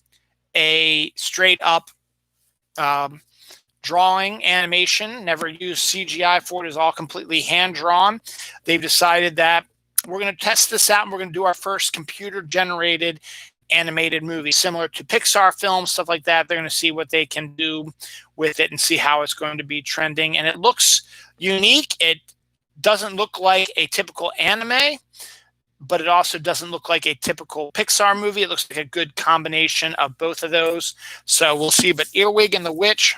a straight up drawing animation, never used CGI for it. Is all completely hand drawn. They've decided that we're going to test this out, and we're going to do our first computer-generated animated movie, similar to Pixar films, stuff like that. They're going to see what they can do with it and see how it's going to be trending. And it looks unique. It doesn't look like a typical anime, but it also doesn't look like a typical Pixar movie. It looks like a good combination of both of those. So we'll see. But Earwig and the Witch,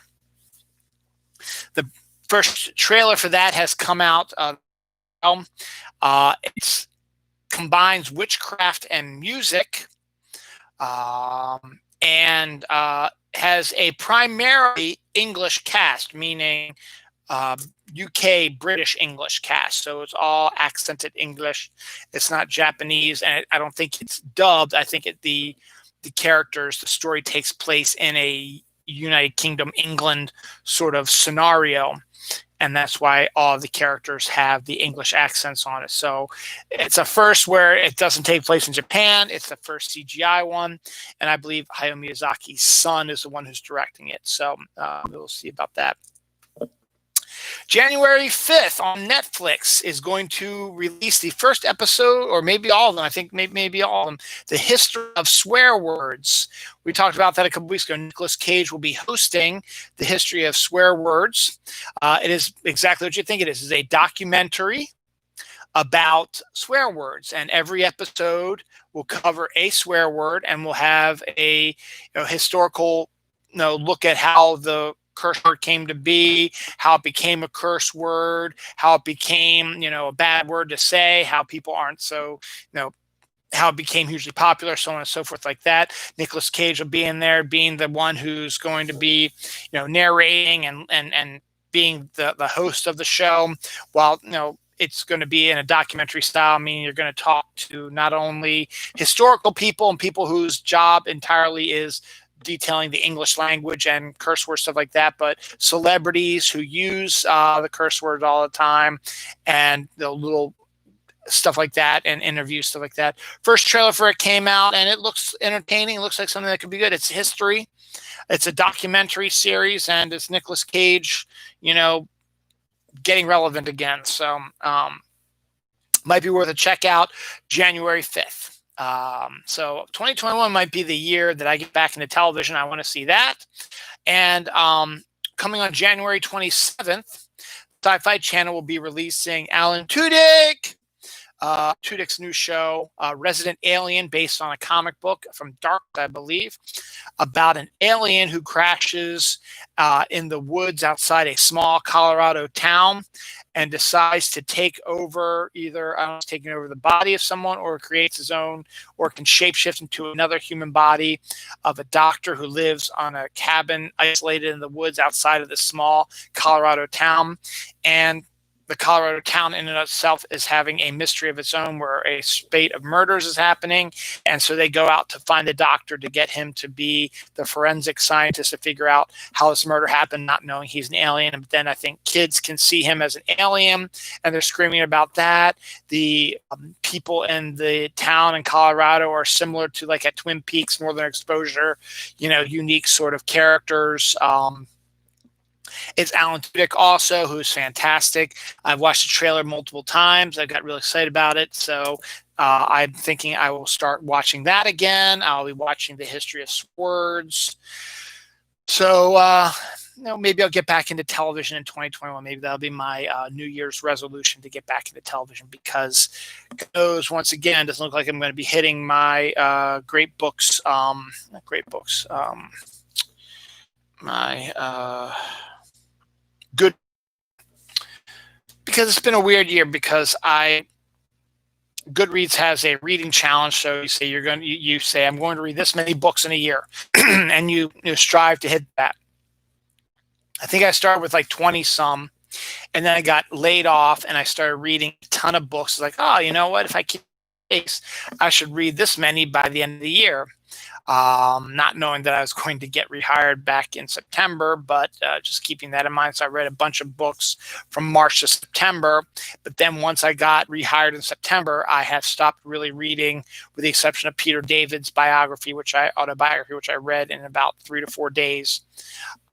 the first trailer for that has come out. It combines witchcraft and music, and has a primarily English cast, meaning UK British English cast. So it's all accented English. It's not Japanese, and I don't think it's dubbed. I think the characters, the story takes place in a United Kingdom, England sort of scenario. And that's why all the characters have the English accents on it. So it's a first where it doesn't take place in Japan. It's the first CGI one. And I believe Hayao Miyazaki's son is the one who's directing it. So we'll see about that. January 5th on Netflix is going to release the first episode, or maybe all of them. I think maybe all of them. The History of Swear Words. We talked about that a couple weeks ago. Nicolas Cage will be hosting the History of Swear Words. It is exactly what you think it is. It's a documentary about swear words, and every episode will cover a swear word, and we'll have a historical look at how the curse word came to be, how it became a curse word, how it became, a bad word to say, how people aren't so, how it became hugely popular, so on and so forth like that. Nicolas Cage will be in there being the one who's going to be, narrating and being the host of the show, while, it's going to be in a documentary style, meaning you're going to talk to not only historical people and people whose job entirely is detailing the English language and curse words, stuff like that, but celebrities who use the curse words all the time, and the little stuff like that, and interviews, stuff like that. First trailer for it came out, and it looks entertaining. It looks like something that could be good. It's history. It's a documentary series, and it's Nicolas Cage, getting relevant again. So might be worth a check out. January 5th. So 2021 might be the year that I get back into television. I want to see that. And coming on January 27th, Sci-Fi Channel will be releasing Alan Tudyk, Tudyk's new show, Resident Alien, based on a comic book from Dark, I believe, about an alien who crashes in the woods outside a small Colorado town and decides to take over either, I don't know, taking over the body of someone, or creates his own, or can shapeshift into another human body of a doctor who lives on a cabin isolated in the woods outside of this small Colorado town. And the Colorado town in and of itself is having a mystery of its own, where a spate of murders is happening. And so they go out to find the doctor to get him to be the forensic scientist to figure out how this murder happened, not knowing he's an alien. And then I think kids can see him as an alien, and they're screaming about that. The people in the town in Colorado are similar to like at Twin Peaks, Northern Exposure, unique sort of characters. It's Alan Tudyk also, who's fantastic. I've watched the trailer multiple times. I got really excited about it. So I'm thinking I will start watching that again. I'll be watching The History of Swords. So, maybe I'll get back into television in 2021. Maybe that'll be my New Year's resolution, to get back into television, because those, once again, doesn't look like I'm going to be hitting my great books. Good, because it's been a weird year, because Goodreads has a reading challenge. So you say you say I'm going to read this many books in a year, and you strive to hit that. I think I started with like 20 some, and then I got laid off and I started reading a ton of books. It's like, oh, you know what? If I keep pace, I should read this many by the end of the year. Not knowing that I was going to get rehired back in September, but just keeping that in mind. So I read a bunch of books from March to September, but then once I got rehired in September, I have stopped really reading, with the exception of Peter David's autobiography, which I read in about 3 to 4 days.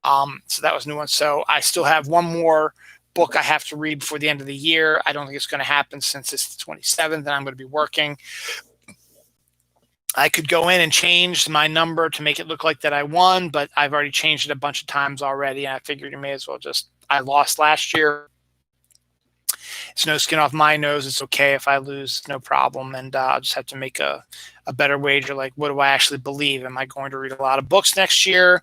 So that was a new one. So I still have one more book I have to read before the end of the year. I don't think it's going to happen, since it's the 27th and I'm going to be working. I could go in and change my number to make it look like that I won, but I've already changed it a bunch of times already. And I figured you may as well I lost last year. It's no skin off my nose. It's okay if I lose, no problem. And I'll just have to make a better wager. Like, what do I actually believe? Am I going to read a lot of books next year?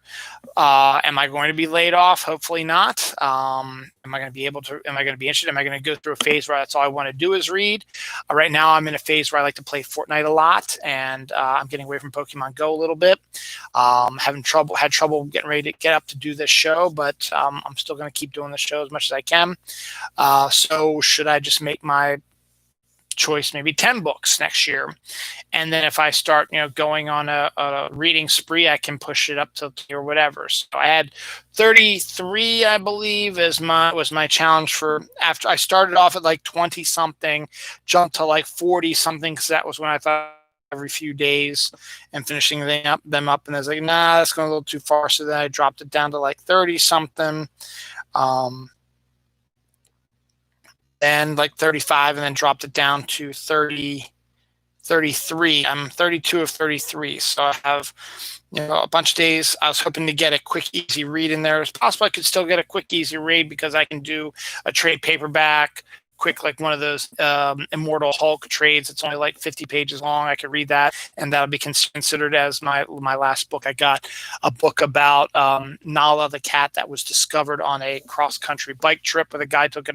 Am I going to be laid off? Hopefully not. Am I going to be interested? Am I going to go through a phase where that's all I want to do is read? Right now I'm in a phase where I like to play Fortnite a lot, and I'm getting away from Pokemon Go a little bit. Had trouble getting ready to get up to do this show, but I'm still going to keep doing the show as much as I can. So should I just make my choice maybe 10 books next year, and then if I start going on a reading spree, I can push it up to or whatever. So I had 33, I believe, was my challenge for after I started off at like 20 something, jumped to like 40 something, because that was when I thought every few days and finishing them up, and I was like, nah, that's going a little too far. So then I dropped it down to like 30 something, and like 35, and then dropped it down to 33. I'm 32 of 33. So I have, a bunch of days. I was hoping to get a quick, easy read in there. It's possible I could still get a quick, easy read, because I can do a trade paperback, quick, like one of those Immortal Hulk trades. It's only like 50 pages long. I could read that, and that'll be considered as my last book. I got a book about Nala, the cat that was discovered on a cross-country bike trip, where the guy took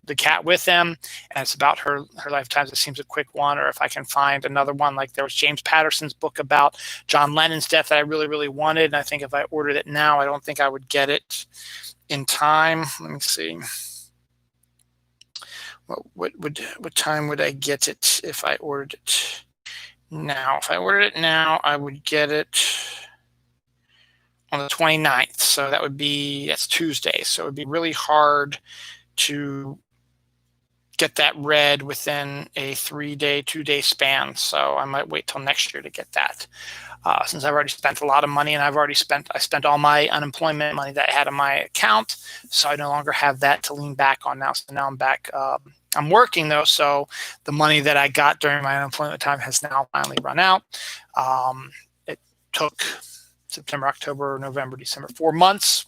the cat with him, and it's about her lifetimes. It seems a quick one. Or if I can find another one, like there was James Patterson's book about John Lennon's death that I really, really wanted, and I think if I ordered it now, I don't think I would get it in time. Let me see. What time would I get it if I ordered it now? If I ordered it now, I would get it on the 29th. So that's Tuesday. So it would be really hard to get that read within a 2-day span. So I might wait till next year to get that, since I've already spent a lot of money, and I spent all my unemployment money that I had in my account. So I no longer have that to lean back on now. So now I'm back. I'm working though, so the money that I got during my unemployment time has now finally run out. It took September, October, November, December, 4 months.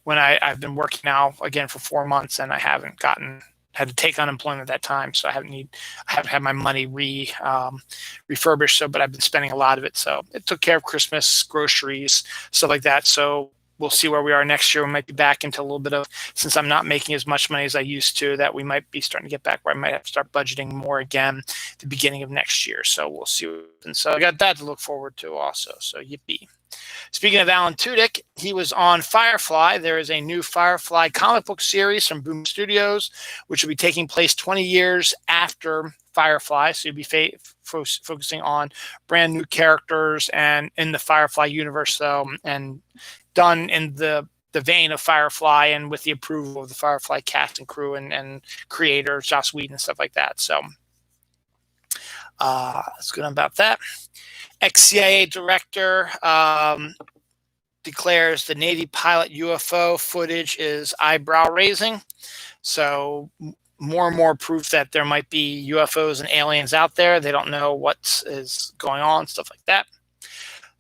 When I've been working now again for 4 months, and I haven't had to take unemployment at that time, so I haven't had my money refurbished. So, but I've been spending a lot of it. So it took care of Christmas, groceries, stuff like that. So we'll see where we are next year. We might be back into a little bit of, since I'm not making as much money as I used to, that we might be starting to get back where I might have to start budgeting more again at the beginning of next year. So we'll see. And so I got that to look forward to also. So yippee. Speaking of Alan Tudyk, he was on Firefly. There is a new Firefly comic book series from Boom Studios, which will be taking place 20 years after Firefly. So you'll be focusing on brand new characters and in the Firefly universe, and done in the vein of Firefly and with the approval of the Firefly cast and crew and creators, Joss Whedon and stuff like that. So that's good about that. Ex-CIA director declares the Navy pilot UFO footage is eyebrow-raising. So more and more proof that there might be UFOs and aliens out there. They don't know what is going on, stuff like that.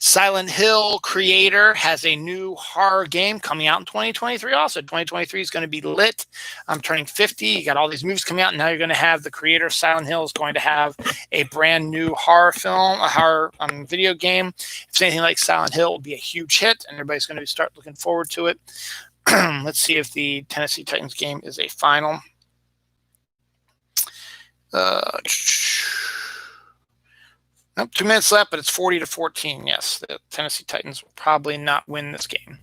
Silent Hill creator has a new horror game coming out in 2023 also. 2023 is going to be lit. I'm turning 50. You got all these movies coming out, and now you're going to have the creator of Silent Hill is going to have a brand new horror film, a horror video game. If it's anything like Silent Hill, it will be a huge hit, and everybody's going to start looking forward to it. Let's see if the Tennessee Titans game is a final. Nope, 2 minutes left, but it's 40-14. Yes, the Tennessee Titans will probably not win this game.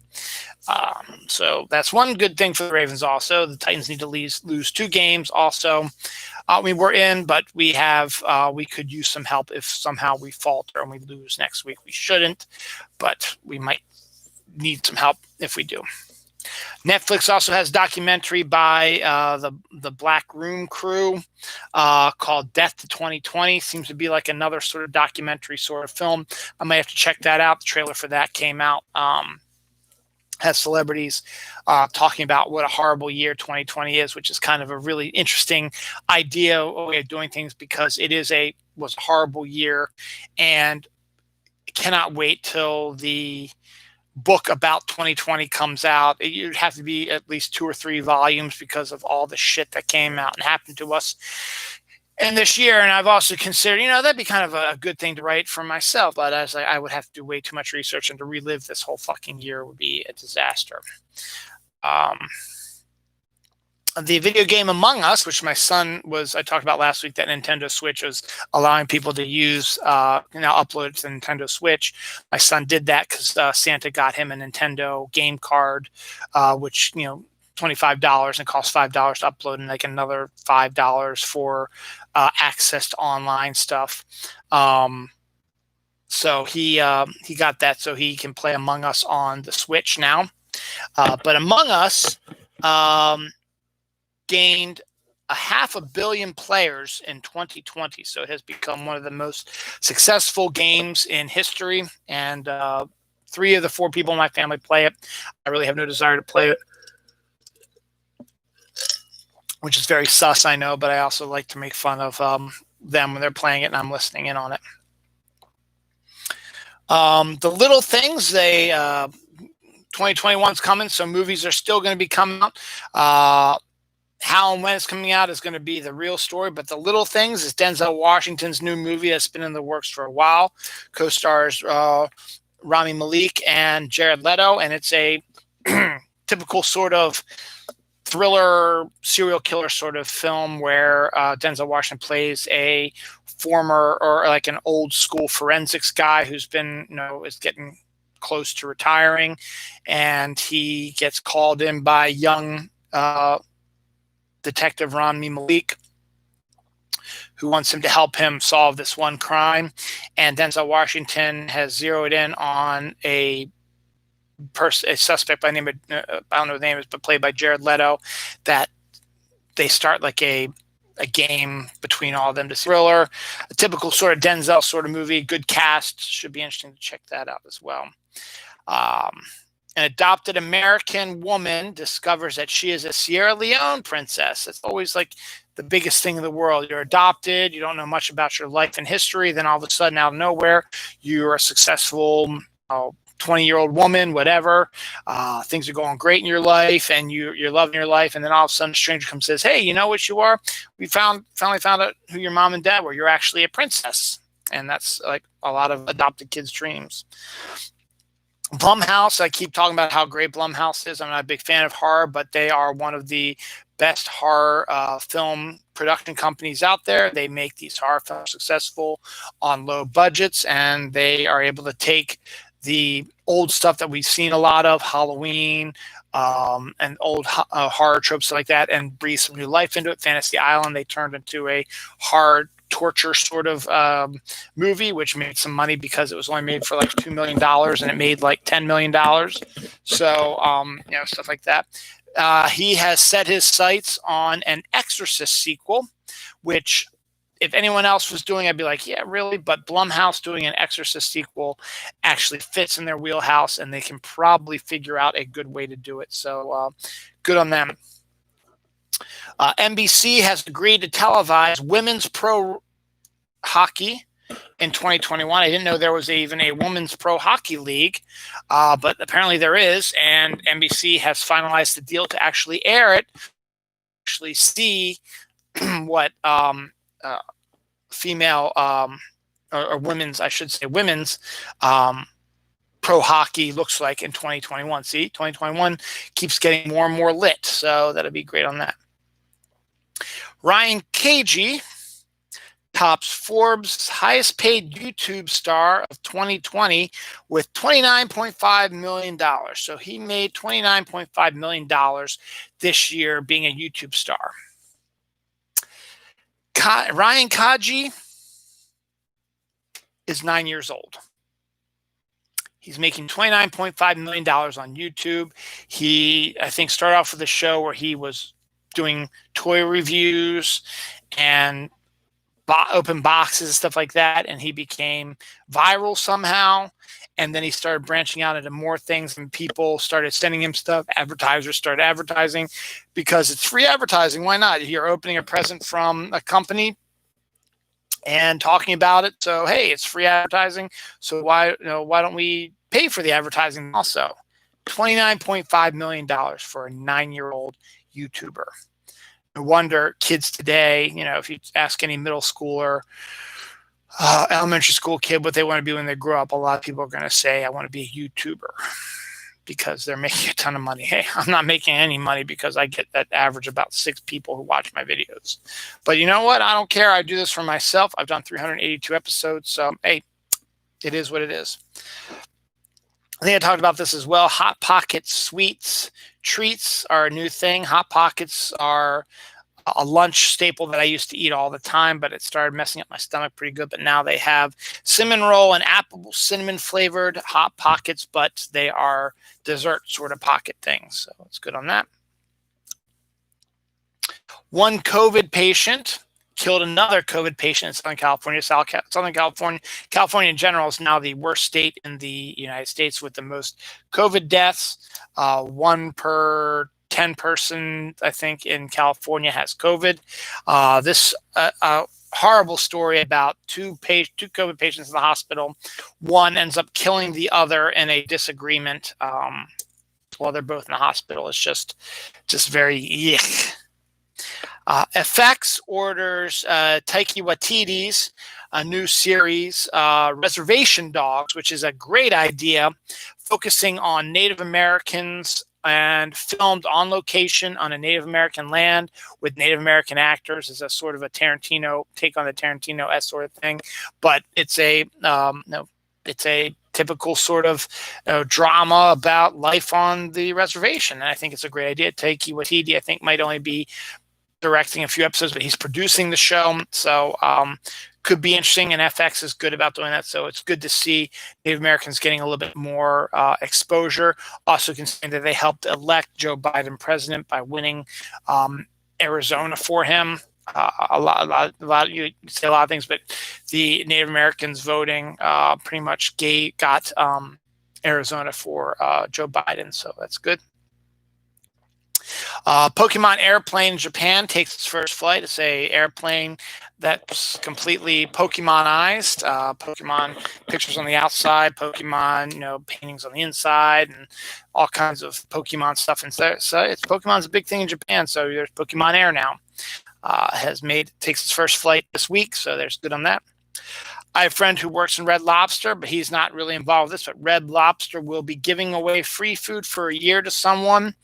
So that's one good thing for the Ravens also. The Titans need to lose 2 games also. We're in, but we could use some help if somehow we falter and we lose next week. We shouldn't, but we might need some help if we do. Netflix also has a documentary by the Black Room crew called Death to 2020. Seems to be like another sort of documentary sort of film. I might have to check that out. The trailer for that came out. Has celebrities talking about what a horrible year 2020 is, which is kind of a really interesting idea way of doing things, because it was a horrible year, and cannot wait till the book about 2020 comes out. It'd have to be at least 2 or 3 volumes because of all the shit that came out and happened to us in this year. And I've also considered, that'd be kind of a good thing to write for myself, but as I would have to do way too much research, and to relive this whole fucking year would be a disaster. The video game Among Us, which my son I talked about last week, that Nintendo Switch was allowing people to use, upload it to the Nintendo Switch. My son did that because Santa got him a Nintendo game card, which, $25 and costs $5 to upload, and like another $5 for access to online stuff. So he got that so he can play Among Us on the Switch now. But Among Us gained 500 million players in 2020. So it has become one of the most successful games in history. And 3 of the 4 people in my family play it. I really have no desire to play it, which is very sus, I know, but I also like to make fun of them when they're playing it and I'm listening in on it. The Little Things, 2021 is coming, so movies are still going to be coming out. How and when it's coming out is going to be the real story, but The Little Things is Denzel Washington's new movie that's been in the works for a while. Co-stars Rami Malek and Jared Leto, and it's a typical sort of thriller, serial killer sort of film where Denzel Washington plays a former, or like an old school forensics guy who's been, is getting close to retiring, and he gets called in by young Detective Rami Malek, who wants him to help him solve this one crime. And Denzel Washington has zeroed in on a suspect by the name of, I don't know what the name is, but played by Jared Leto, that they start like a game between all of them. To thriller, a typical sort of Denzel sort of movie, good cast, should be interesting to check that out as well. An adopted American woman discovers that she is a Sierra Leone princess. It's always like the biggest thing in the world. You're adopted, you don't know much about your life and history, then all of a sudden, out of nowhere, you're a successful 20-year-old woman, whatever. Things are going great in your life, and you're loving your life, and then all of a sudden, a stranger comes and says, "Hey, you know what you are? We finally found out who your mom and dad were. You're actually a princess." And that's like a lot of adopted kids' dreams. Blumhouse, I keep talking about how great Blumhouse is. I'm not a big fan of horror, but they are one of the best horror film production companies out there. They make these horror films successful on low budgets, and they are able to take the old stuff that we've seen a lot of, Halloween, and old horror tropes like that, and breathe some new life into it. Fantasy Island, they turned into a hard torture sort of movie, which made some money because it was only made for like $2 million and it made like $10 million. So, stuff like that. He has set his sights on an Exorcist sequel, which if anyone else was doing, I'd be like, yeah, really? But Blumhouse doing an Exorcist sequel actually fits in their wheelhouse, and they can probably figure out a good way to do it. So good on them. NBC has agreed to televise women's pro hockey in 2021. I didn't know there was even a women's pro hockey league, but apparently there is, and NBC has finalized the deal to actually air it, actually see what female or women's, I should say, women's pro hockey looks like in 2021. See, 2021 keeps getting more and more lit, so that'll be great on that. Ryan Cagey tops Forbes' highest paid YouTube star of 2020 with $29.5 million. So he made $29.5 million this year being a YouTube star. Ryan Cagey is 9 years old. He's making $29.5 million on YouTube. He, I think, started off with a show where he was doing toy reviews and open boxes and stuff like that, and he became viral somehow. And then he started branching out into more things, and people started sending him stuff. Advertisers started advertising because it's free advertising. Why not? You're opening a present from a company and talking about it. So, hey, it's free advertising. So why don't we pay for the advertising also? $29.5 million for a 9-year-old YouTuber. No wonder kids today, if you ask any middle schooler, elementary school kid what they want to be when they grow up, a lot of people are going to say, I want to be a YouTuber, because they're making a ton of money. Hey, I'm not making any money because I get that average about 6 people who watch my videos. But you know what? I don't care. I do this for myself. I've done 382 episodes. So, hey, it is what it is. I think I talked about this as well. Hot Pocket sweets. Treats are a new thing. Hot Pockets are a lunch staple that I used to eat all the time, but it started messing up my stomach pretty good. But now they have cinnamon roll and apple cinnamon flavored Hot Pockets, but they are dessert sort of pocket things. So it's good on that. One COVID patient killed another COVID patient in Southern California. Southern California in general is now the worst state in the United States with the most COVID deaths. 1 per 10 person, I think, in California has COVID. This horrible story about two COVID patients in the hospital. One ends up killing the other in a disagreement while they're both in the hospital. It's just very yuck. FX orders Taika Waititi's a new series, Reservation Dogs, which is a great idea, focusing on Native Americans and filmed on location on a Native American land with Native American actors. Is a sort of a Tarantino take on the Tarantino-esque sort of thing, but it's a typical sort of drama about life on the reservation, and I think it's a great idea. Taika Waititi, I think, might only be directing a few episodes, but he's producing the show, so could be interesting, and FX is good about doing that, so it's good to see Native Americans getting a little bit more exposure. Also considering that they helped elect Joe Biden president by winning Arizona for him. A lot. You say a lot of things, but the Native Americans voting pretty much got Arizona for Joe Biden, so that's good. Pokemon Airplane in Japan takes its first flight. It's a airplane that's completely Pokemonized. Pokemon pictures on the outside, Pokemon, paintings on the inside, and all kinds of Pokemon stuff. And so it's Pokemon's a big thing in Japan. So there's Pokemon Air now. Takes its first flight this week, so there's good on that. I have a friend who works in Red Lobster, but he's not really involved with this. But Red Lobster will be giving away free food for a year to someone,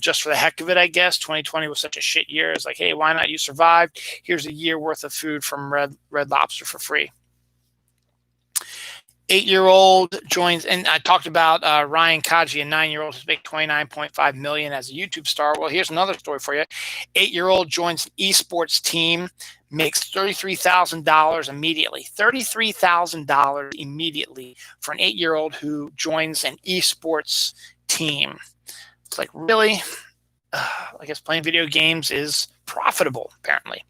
just for the heck of it, I guess. 2020 was such a shit year. It's like, hey, why not? You survived. Here's a year worth of food from Red Lobster for free. 8-year-old joins, and I talked about Ryan Kaji, a 9-year-old who's making $29.5 million as a YouTube star. Well, here's another story for you. 8-year-old joins an esports team, makes $33,000 immediately. $33,000 immediately for an 8-year-old who joins an esports team. It's like, really? I guess playing video games is profitable, apparently.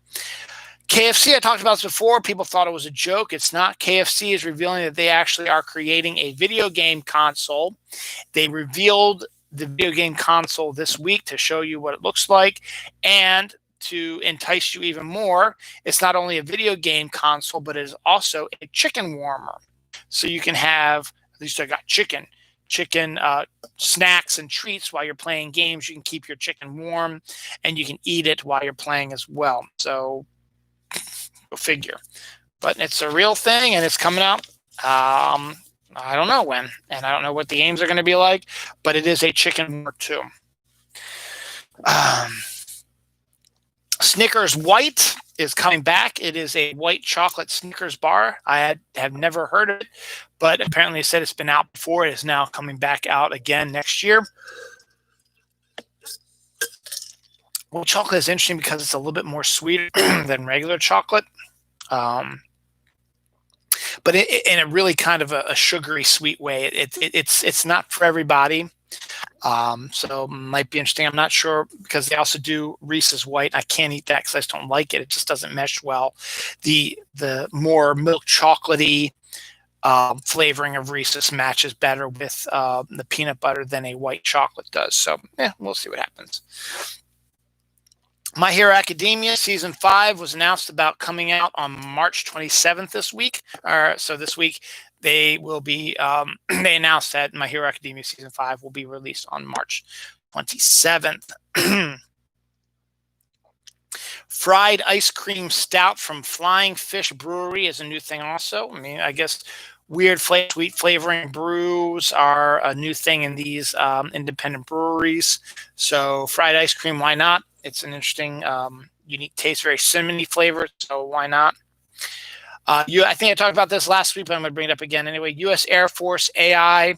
KFC, I talked about this before. People thought it was a joke. It's not. KFC is revealing that they actually are creating a video game console. They revealed the video game console this week to show you what it looks like. And to entice you even more, it's not only a video game console, but it is also a chicken warmer. So you can have, at least I got chicken snacks and treats while you're playing games. You can keep your chicken warm, and you can eat it while you're playing as well. So go figure. But it's a real thing, and it's coming out. I don't know when, and I don't know what the games are going to be like, but it is a chicken warmer too. Snickers White is coming back. It is a white chocolate Snickers bar. I have never heard of it, but apparently it said it's been out before. It is now coming back out again next year. Well, chocolate is interesting because it's a little bit more sweet than regular chocolate, but in a really kind of a sugary sweet way. It's not for everybody, so it might be interesting. I'm not sure because they also do Reese's White. I can't eat that because I just don't like it. It just doesn't mesh well. The more milk chocolatey flavoring of Reese's matches better with the peanut butter than a white chocolate does. So we'll see what happens. My Hero Academia Season 5 was announced about coming out on March 27th this week. So this week they will be, they announced that My Hero Academia Season 5 will be released on March 27th. Fried ice cream stout from Flying Fish Brewery is a new thing also. I mean, I guess weird sweet flavoring brews are a new thing in these independent breweries. So fried ice cream, why not? It's an interesting, unique taste, very cinnamony flavor, so why not? I think I talked about this last week, but I'm going to bring it up again anyway. U.S. Air Force AI,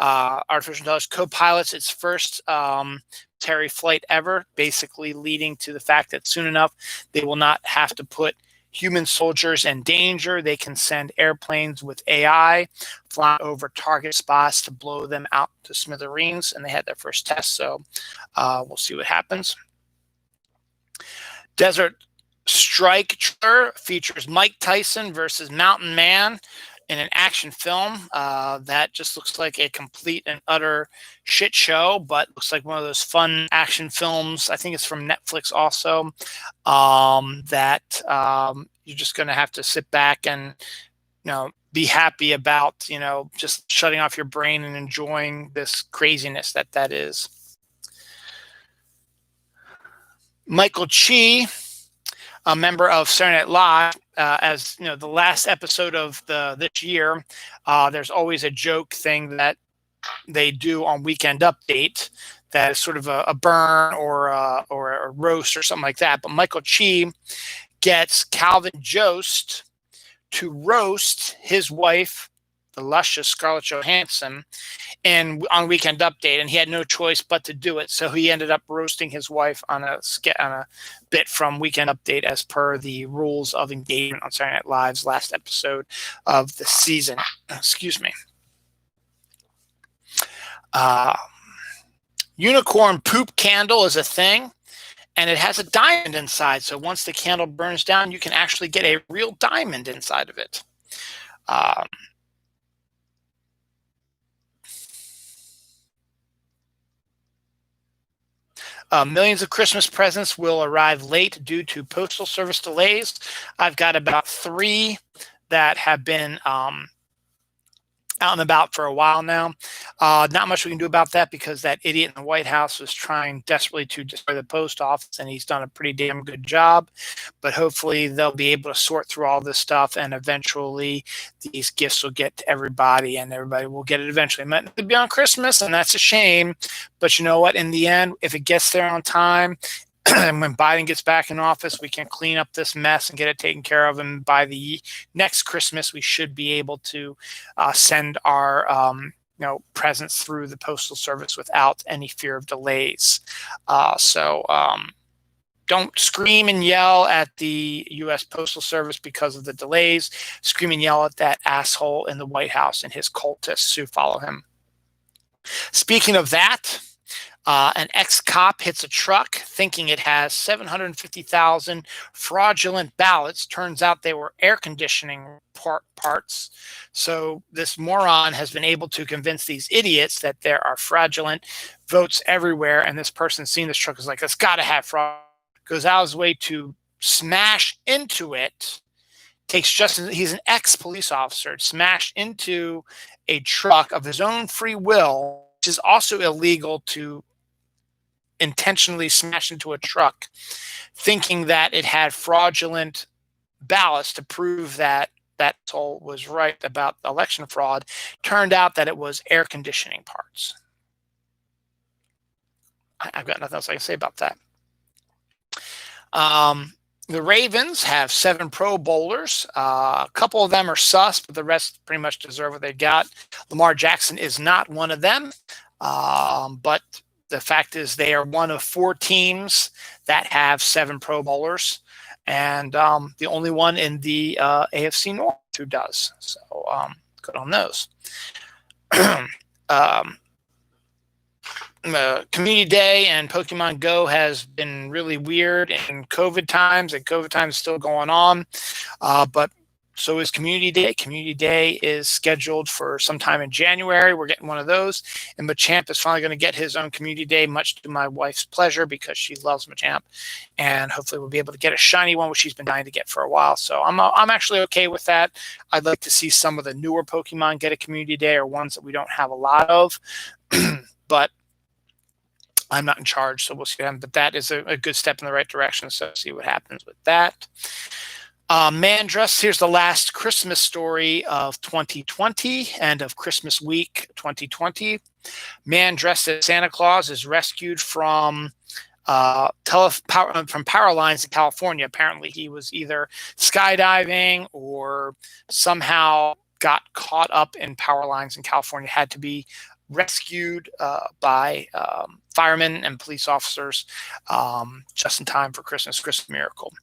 artificial intelligence, co-pilots its first military flight ever, basically leading to the fact that soon enough they will not have to put human soldiers in danger. They can send airplanes with AI fly over target spots to blow them out to smithereens, and they had their first test, so we'll see what happens. Desert Strike trailer features Mike Tyson versus Mountain Man in an action film that just looks like a complete and utter shit show, but looks like one of those fun action films. I think it's from Netflix also, that you're just going to have to sit back and be happy about, just shutting off your brain and enjoying this craziness that is. Michael Chi, a member of Saturday Night Live, as the last episode of this year, there's always a joke thing that they do on Weekend Update that is sort of a burn or a roast or something like that. But Michael Chi gets Calvin Jost to roast his wife, the luscious Scarlett Johansson, and on Weekend Update, and he had no choice but to do it. So he ended up roasting his wife on a bit from Weekend Update, as per the rules of engagement on Saturday Night Live's last episode of the season. Excuse me. Unicorn poop candle is a thing, and it has a diamond inside. So once the candle burns down, you can actually get a real diamond inside of it. Millions of Christmas presents will arrive late due to postal service delays. I've got about 3 that have been out and about for a while now. Not much we can do about that because that idiot in the White House was trying desperately to destroy the post office, and he's done a pretty damn good job. But hopefully they'll be able to sort through all this stuff, and eventually these gifts will get to everybody, and everybody will get it eventually. It might not be on Christmas, and that's a shame. But you know what? In the end, if it gets there on time, and when Biden gets back in office, we can clean up this mess and get it taken care of. And by the next Christmas, we should be able to send our presents through the postal service without any fear of delays. So don't scream and yell at the U.S. Postal Service because of the delays. Scream and yell at that asshole in the White House and his cultists who follow him. Speaking of that, an ex-cop hits a truck thinking it has 750,000 fraudulent ballots. Turns out they were air conditioning parts. So this moron has been able to convince these idiots that there are fraudulent votes everywhere. And this person seeing this truck is like, it's got to have fraud. Goes out of his way to smash into it. He's an ex-police officer, smashed into a truck of his own free will, which is also illegal to intentionally smash into a truck thinking that it had fraudulent ballots to prove that that soul was right about election fraud. Turned out that it was air conditioning parts. I've got nothing else I can say about that. The Ravens have 7 Pro Bowlers. A couple of them are sus, but the rest pretty much deserve what they got. Lamar Jackson is not one of them, but the fact is they are one of 4 teams that have 7 Pro Bowlers, and the only one in the AFC North who does. So good on those. Community Day and Pokemon Go has been really weird in COVID times, and COVID times is still going on. But so is Community Day. Community Day is scheduled for sometime in January. We're getting one of those. And Machamp is finally going to get his own Community Day, much to my wife's pleasure because she loves Machamp. And hopefully we'll be able to get a shiny one, which she's been dying to get for a while. So I'm actually okay with that. I'd like to see some of the newer Pokemon get a Community Day or ones that we don't have a lot of. But I'm not in charge, so we'll see them. But that is a good step in the right direction. So see what happens with that. Man dressed. Here's the last Christmas story of 2020 and of Christmas week 2020. Man dressed as Santa Claus is rescued from power lines in California. Apparently, he was either skydiving or somehow got caught up in power lines in California. Had to be rescued by firemen and police officers just in time for Christmas miracle.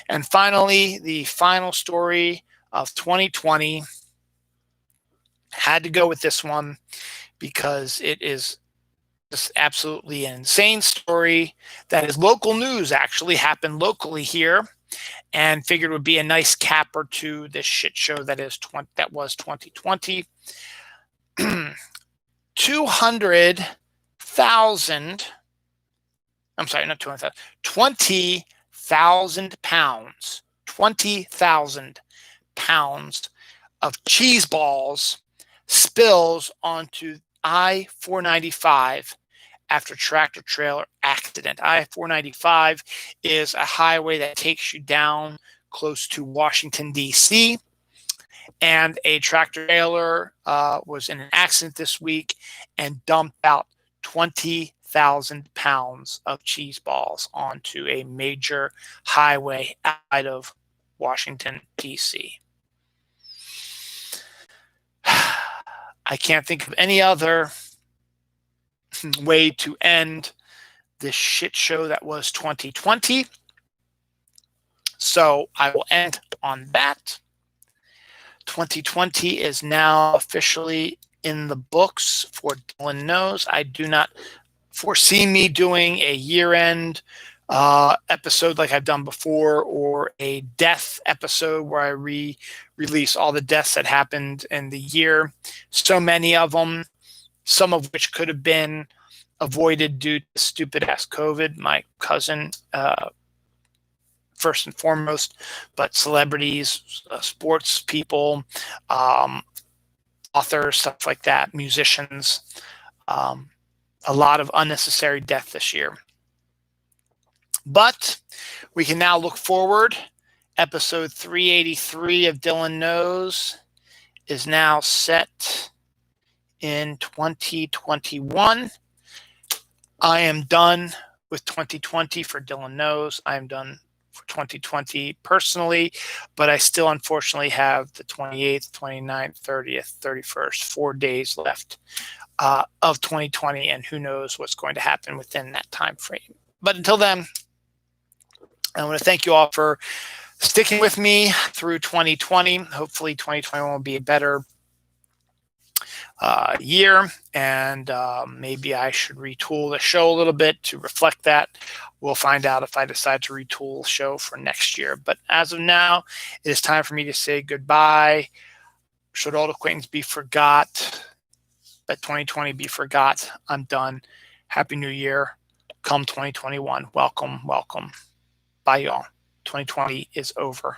And finally, the final story of 2020, had to go with this one because it is just absolutely an insane story that is local news, actually happened locally here, and figured would be a nice capper to this shit show that was 2020. 200,000, I'm sorry, not 200,000, 20,000 pounds, 20,000 pounds of cheese balls spills onto I-495 after tractor trailer accident. I-495 is a highway that takes you down close to Washington, D.C., and a tractor trailer was in an accident this week and dumped out 20,000 pounds of cheese balls onto a major highway out of Washington, D.C. I can't think of any other way to end this shit show that was 2020. So I will end on that. 2020 is now officially in the books for Dylan Knows. I do not foresee me doing a year-end episode like I've done before, or a death episode where I release all the deaths that happened in the year. So many of them, some of which could have been avoided due to stupid ass COVID. My cousin, first and foremost, but celebrities, sports people, authors, stuff like that, musicians. A lot of unnecessary death this year. But we can now look forward. Episode 383 of Dylan Knows is now set in 2021. I am done with 2020 for Dylan Knows. I am done for 2020 personally, but I still unfortunately have the 28th, 29th, 30th, 31st, 4 days left of 2020, and who knows what's going to happen within that time frame. But until then, I want to thank you all for sticking with me through 2020. Hopefully 2021 will be a better year, and maybe I should retool the show a little bit to reflect that. We'll find out if I decide to retool the show for next year. But as of now, it is time for me to say goodbye. Should old acquaintance be forgot? Let 2020 be forgot. I'm done. Happy New Year. Come 2021. Welcome, welcome. Bye, y'all. 2020 is over.